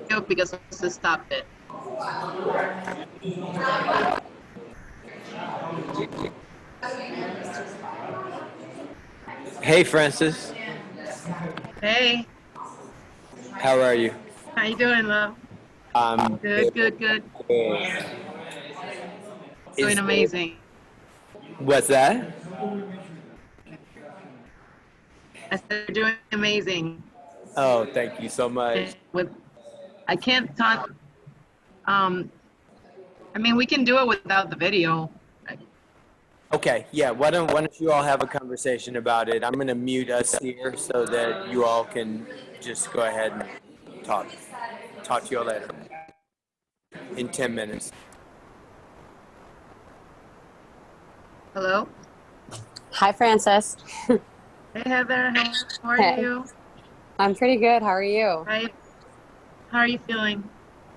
go because the host has stopped it. Hey, Francis. Hey, How are you? how you doing, love? Good. Doing amazing. What's that? I said you're doing amazing. Oh, thank you so much. I can't talk. I mean, we can do it without the video. Okay, yeah. Why don't you all have a conversation about it? I'm gonna mute us here so that you all can just go ahead and talk. Talk to you all later. In 10 minutes. Hello. Hi, Francis. Hey, Heather. How are Hey. you? I'm pretty good. How are you? Hi. How are you feeling?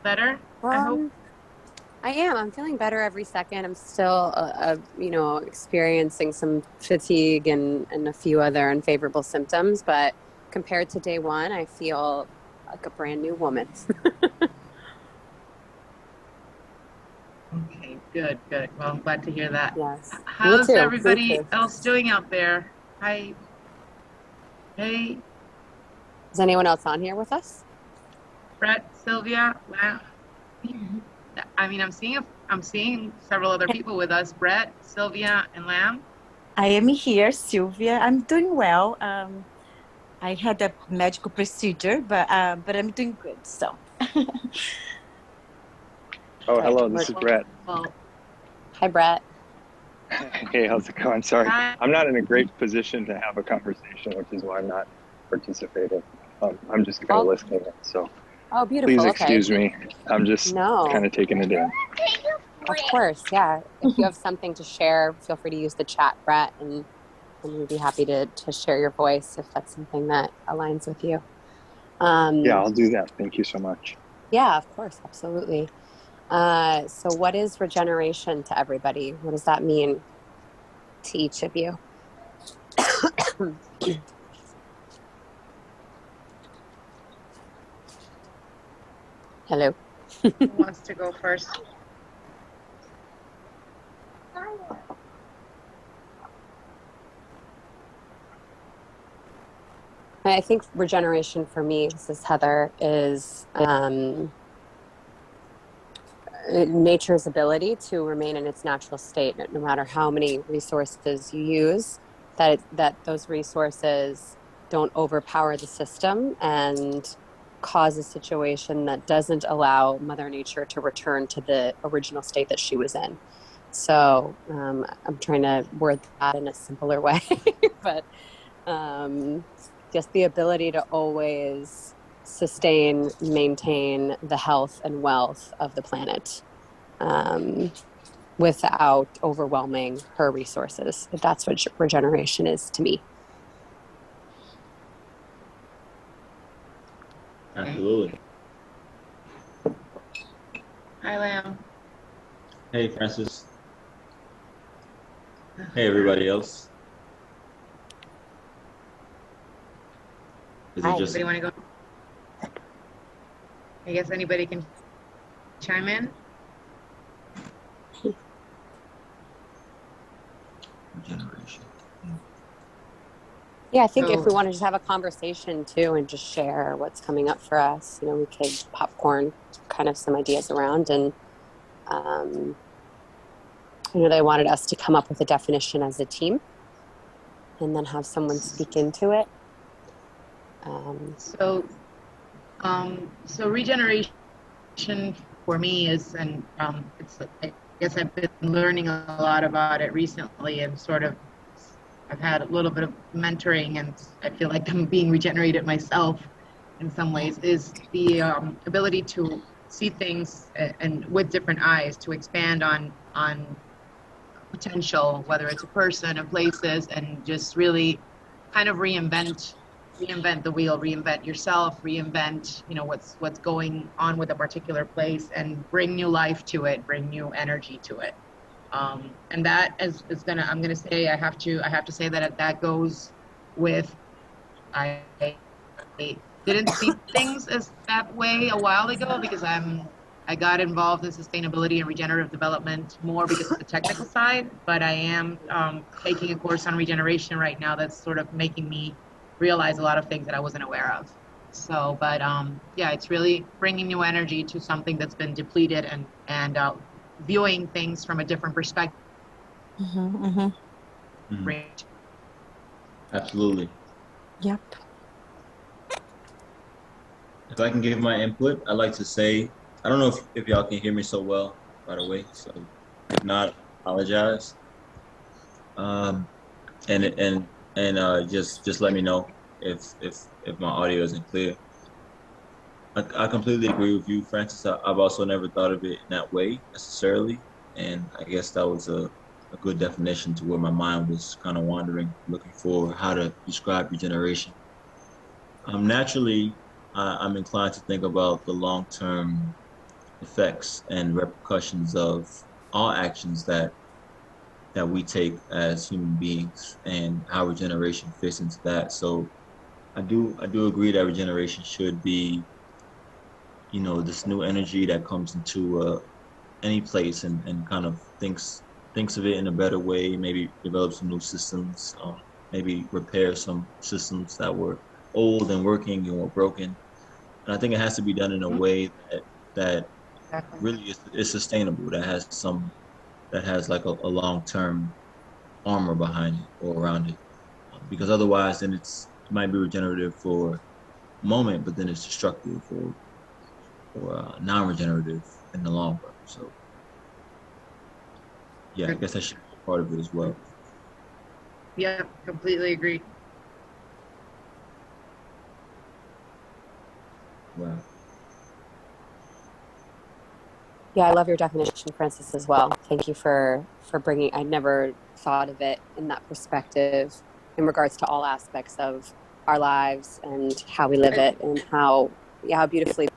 Better? I hope. I am. I'm feeling better every second. I'm still, experiencing some fatigue and a few other unfavorable symptoms. But compared to day one, I feel like a brand new woman. Okay, good. Well, I'm glad to hear that. Yes. How's Me too. everybody else doing out there? Hi. Hey, Is anyone else on here with us? Brett, Sylvia, Lam. I mean, I'm seeing several other people with us. Brett, Sylvia, and Lam. I am here, Sylvia. I'm doing well. I had a medical procedure, but I'm doing good. So. Oh, hello. This is Brett. Hi, Brett. Hey, how's it going? Sorry, Hi. I'm not in a great position to have a conversation, which is why I'm not participating. I'm just kind of listening. So. Oh, beautiful. Please excuse me. I'm just kind of taking it in. Of course, yeah. If you have something to share, feel free to use the chat, Brett, and we'd be happy to share your voice if that's something that aligns with you. Yeah, I'll do that. Thank you so much. Yeah, of course, absolutely. So what is regeneration to everybody? What does that mean to each of you? Hello. Who wants to go first? I think regeneration for me, this is Heather, is nature's ability to remain in its natural state, no matter how many resources you use, that those resources don't overpower the system and cause a situation that doesn't allow Mother Nature to return to the original state that she was in. So I'm trying to word that in a simpler way, but just the ability to always sustain, maintain the health and wealth of the planet without overwhelming her resources. That's what regeneration is to me. Absolutely. Hi, Lamb. Hey, Francis. Hey, everybody else. Is it Hi. just Anybody want to go? I guess anybody can chime in. regeneration? Yeah, I think if we So, want to just have a conversation too and just share what's coming up for us, we could popcorn kind of some ideas around. And they wanted us to come up with a definition as a team and then have someone speak into it. so regeneration for me is, and I guess I've been learning a lot about it recently, and I've had a little bit of mentoring, and I feel like I'm being regenerated myself in some ways, is the ability to see things and with different eyes, to expand on potential, whether it's a person or places, and just really kind of reinvent the wheel, reinvent yourself, reinvent what's going on with a particular place, and bring new life to it, bring new energy to it. And that is I'm gonna say, I have to say that goes with, I didn't see things as that way a while ago, because I got involved in sustainability and regenerative development more because of the technical side, but I am taking a course on regeneration right now that's sort of making me realize a lot of things that I wasn't aware of. So, but yeah, it's really bringing new energy to something that's been depleted, and viewing things from a different perspective. Absolutely. Yep. If I can give my input, I'd like to say, I don't know if y'all can hear me so well, by the way. So if not, I apologize. Um, and just let me know if my audio isn't clear. I completely agree with you, Francis. I've also never thought of it in that way necessarily, and I guess that was a good definition to where my mind was kind of wandering, looking for how to describe regeneration. Naturally, I'm inclined to think about the long-term effects and repercussions of all actions that we take as human beings, and how regeneration fits into that. So I do agree that regeneration should be, this new energy that comes into any place, and kind of thinks of it in a better way, maybe develop some new systems, maybe repair some systems that were old and working and were broken. And I think it has to be done in a way that really is sustainable, that has like a long-term armor behind it or around it. Because otherwise then it might be regenerative for a moment, but then it's destructive or non-regenerative in the long run. So yeah, I guess that should be a part of it as well. Yeah, completely agree. Wow. Yeah, I love your definition, Francis, as well. Thank you for bringing. I never thought of it in that perspective in regards to all aspects of our lives and how we live it, and how beautifully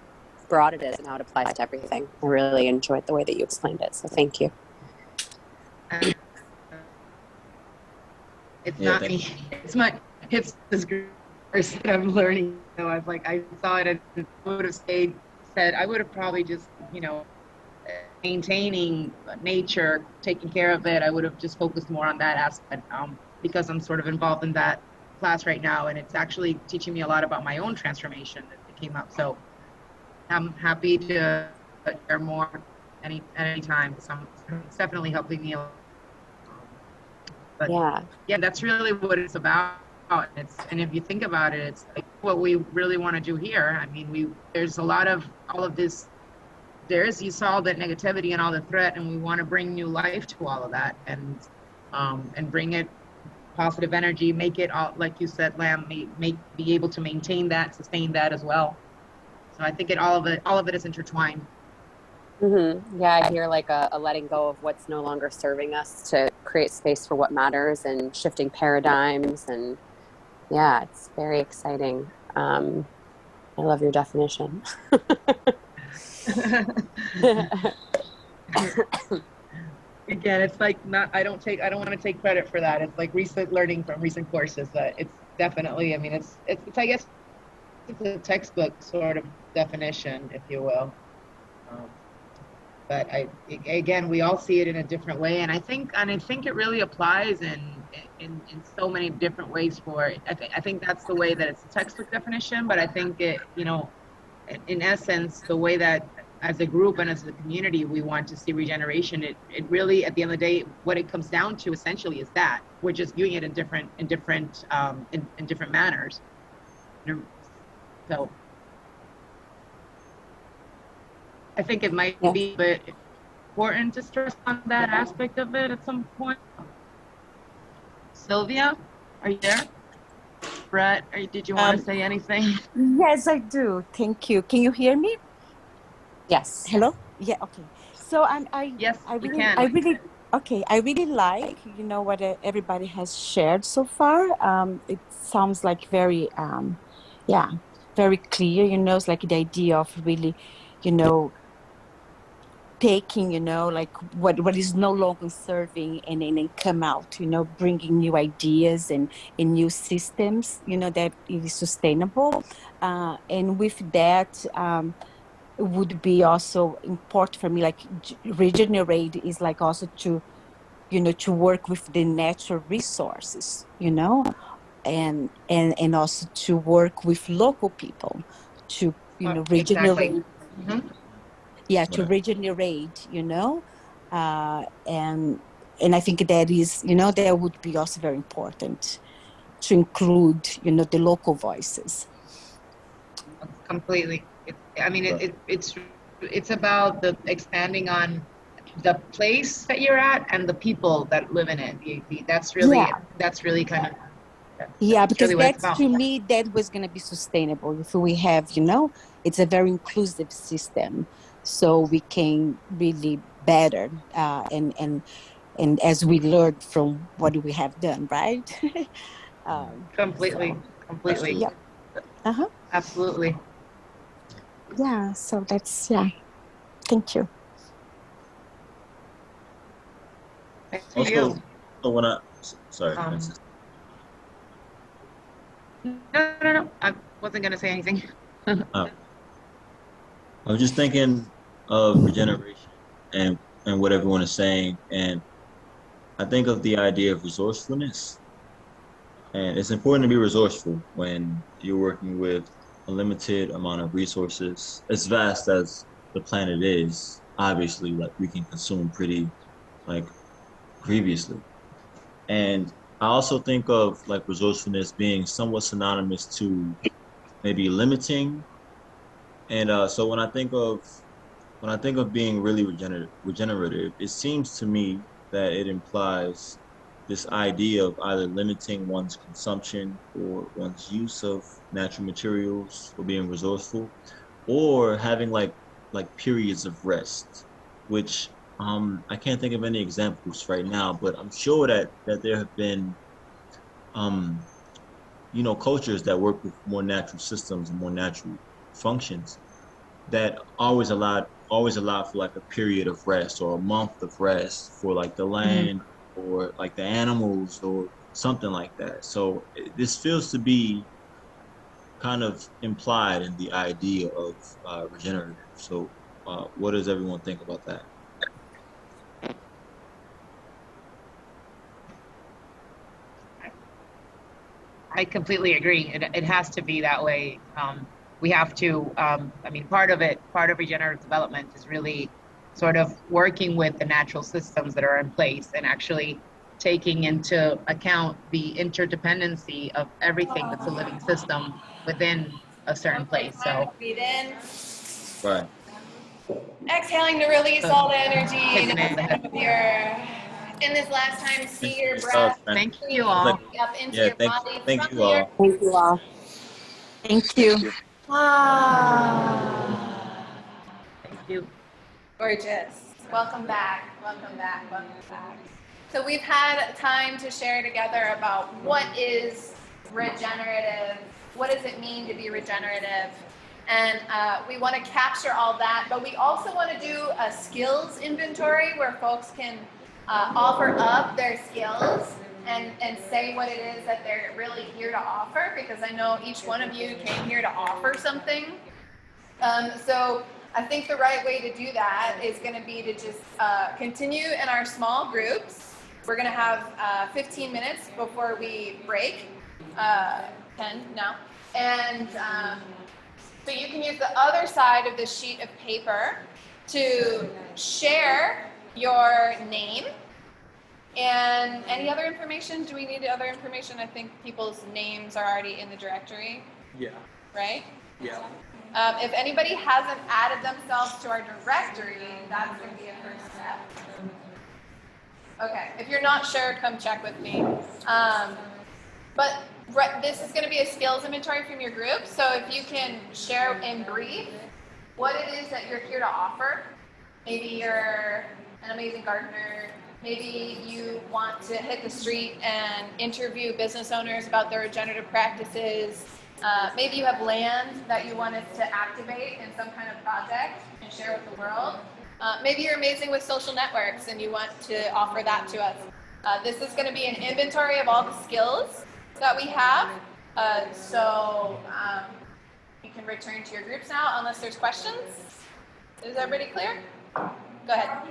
broad it is and how it applies to everything. I really enjoyed the way that you explained it. So thank you. It's not me. It's this course that I'm learning. So I saw it, and I would have said I would have probably just, maintaining nature, taking care of it. I would have just focused more on that aspect, because I'm sort of involved in that class right now, and it's actually teaching me a lot about my own transformation that came up. So I'm happy to share more any time. It's definitely helping me. But yeah, that's really what it's about. And if you think about it, it's like what we really want to do here. I mean, there's a lot of all of this. You saw that negativity and all the threat, and we want to bring new life to all of that, and bring it positive energy, make it all, like you said, Lamb, be able to maintain that, sustain that as well. So I think all of it is intertwined. Yeah, I hear like a letting go of what's no longer serving us to create space for what matters, and shifting paradigms. And yeah, it's very exciting. I love your definition. Again, it's like not, I don't want to take credit for that. It's like recent learning from recent courses, but it's definitely, I mean, it's I guess it's a textbook sort of definition, if you will. But again, we all see it in a different way, and I think it really applies in so many different ways for it. I think that's the way that it's a textbook definition, but I think it, you know, in essence, the way that as a group and as a community we want to see regeneration, it really, at the end of the day, what it comes down to essentially is that we're just viewing it in different manners. So I think it might be a bit important to stress on that aspect of it at some point. Sylvia, are you there? Brett, did you want to say anything? Yes, I do. Thank you. Can you hear me? Yes. Hello? Yeah, okay. So yes, I really like, you know, what everybody has shared so far. It sounds like very very clear, you know. It's like the idea of really, you know, taking, you know, like what is no longer serving and then come out, you know, bringing new ideas and new systems, you know, that is sustainable. And with that, it would be also important for me, like regenerate is like also to, you know, to work with the natural resources, you know, and also to work with local people to, you know, regenerate. Exactly. Mm-hmm. Yeah, to regenerate, you know, and I think that is, you know, that would be also very important to include, you know, the local voices. Completely. It's about the expanding on the place that you're at and the people that live in it. That's really kind of Because really what it's that's, about. to me, that was going to be sustainable if we have, you know, it's a very inclusive system, so we can really better and as we learned from what we have done, right? Completely. Yeah. Absolutely. Yeah. So that's Thank you. Also, so when sorry, No. I wasn't going to say anything. I was just thinking of regeneration and what everyone is saying, and I think of the idea of resourcefulness. And it's important to be resourceful when you're working with a limited amount of resources. As vast as the planet is, obviously, like we can consume pretty like previously. And I also think of like resourcefulness being somewhat synonymous to maybe limiting. And so when I think of being really regenerative, it seems to me that it implies this idea of either limiting one's consumption or one's use of natural materials or being resourceful, or having like periods of rest, which I can't think of any examples right now, but I'm sure that there have been um you know, cultures that work with more natural systems and more natural functions that always allowed for like a period of rest or a month of rest for like the land or like the animals or something like that. So this feels to be kind of implied in the idea of regenerative. So what does everyone think about that? I completely agree. It has to be that way. We have to, I mean, part of regenerative development is really sort of working with the natural systems that are in place and actually taking into account the interdependency of everything that's a living system within a certain place. So, Breathe in. Right. Exhaling to release all the energy. In this last time, see your breath. Thank you all. Up into your body. Thank you all. Thank you all. Thank you. Thank you. Gorgeous. Welcome back. Welcome back. Welcome back. So we've had time to share together about what is regenerative, what does it mean to be regenerative, And we want to capture all that, but we also want to do a skills inventory where folks can offer up their skills and say what it is that they're really here to offer, because I know each one of you came here to offer something. So I think the right way to do that is going to be to just continue in our small groups. We're going to have 15 minutes before we break, 10 now. And so you can use the other side of the sheet of paper to share your name and any other information. Do we need other information? I think people's names are already in the directory. Yeah. Right? Yeah. If anybody hasn't added themselves to our directory, that's going to be a first step. Okay, if you're not sure, come check with me. But this is going to be a skills inventory from your group, so if you can share in brief what it is that you're here to offer. Maybe you're an amazing gardener. Maybe you want to hit the street and interview business owners about their regenerative practices. Maybe you have land that you wanted to activate in some kind of project and share with the world. Maybe you're amazing with social networks and you want to offer that to us. This is going to be an inventory of all the skills that we have. So you can return to your groups now unless there's questions. Is everybody clear? Go ahead.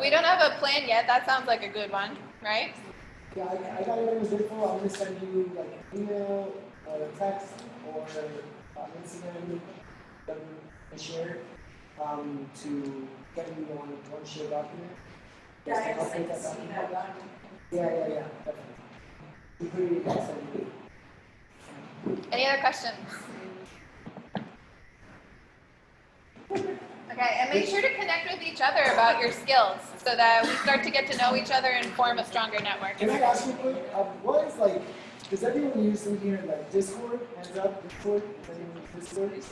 We don't have a plan yet. That sounds like a good one, right? Yeah, I got everyone's info. I'm going to send you like an email or a text or Instagram and share to get you on one share document. Yeah, definitely. Be pretty excited. Any other questions? Okay, and make sure to connect with each other about your skills so that we start to get to know each other and form a stronger network. Can I ask you quick, what is like, does everyone use in here like Discord? Hands up, Discord? Does anyone use Discord?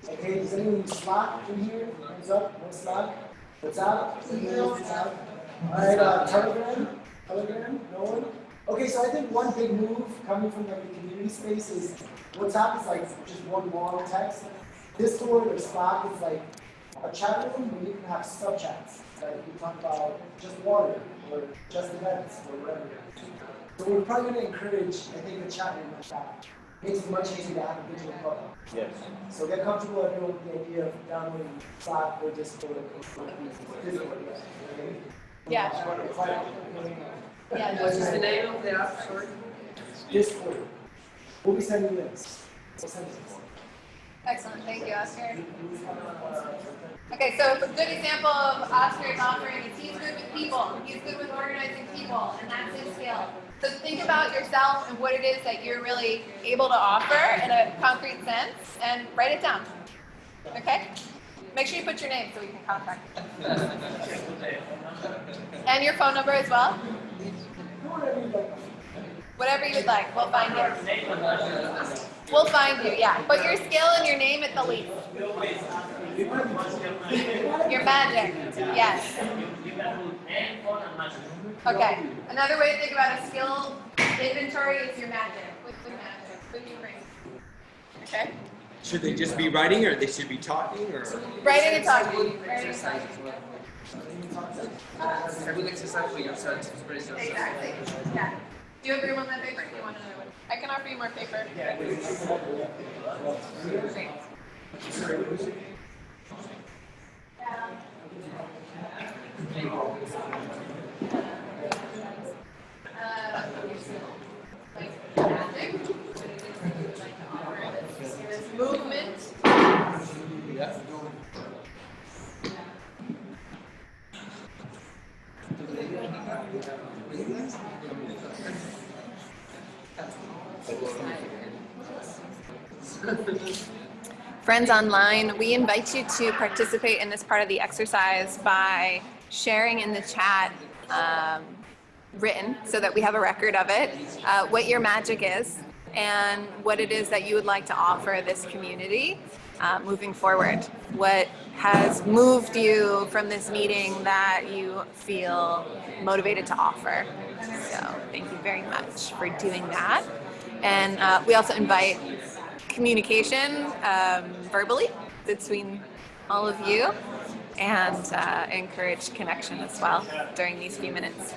Okay, does anyone use Slack in here? Hands up, no Slack? WhatsApp? Email? Alright, Telegram? No one? Okay, so I think one big move coming from like the community space is WhatsApp is like just one long text. Discord or Slack is like a chat room where you can have sub-chats. Like you talk about just water or just events or whatever. So we're probably going to encourage, I think, a chat room like that. Makes it much easier to have a digital club. Yes. So get comfortable everyone with the idea of downloading Slack or Discord. Yeah. What's the name of the app? Sorry? Discord. We'll be sending links. We'll send links. Excellent, thank you, Oscar. Okay, so a good example of Oscar's offering is he's good with people. He's good with organizing people, and that's his skill. So think about yourself and what it is that you're really able to offer in a concrete sense, and write it down. Okay? Make sure you put your name so we can contact you. And your phone number as well. Whatever you would like, we'll find you. We'll find you, yeah. Put your skill and your name at the least. Your magic, yes. Okay, another way to think about a skill inventory is your magic. What's your magic? What do you bring? Okay? Should they just be writing or they should be talking or? Writing and talking. Writing and talking. A good exercise for yourself to express yourself. Exactly, yeah. Do you agree with that paper? Do you want another one? I can offer you more paper. Movement. Yeah. Friends online, we invite you to participate in this part of the exercise by sharing in the chat written so that we have a record of it, what your magic is. and what it is that you would like to offer this community moving forward. What has moved you from this meeting that you feel motivated to offer? So thank you very much for doing that. And we also invite communication verbally between all of you, and encourage connection as well during these few minutes.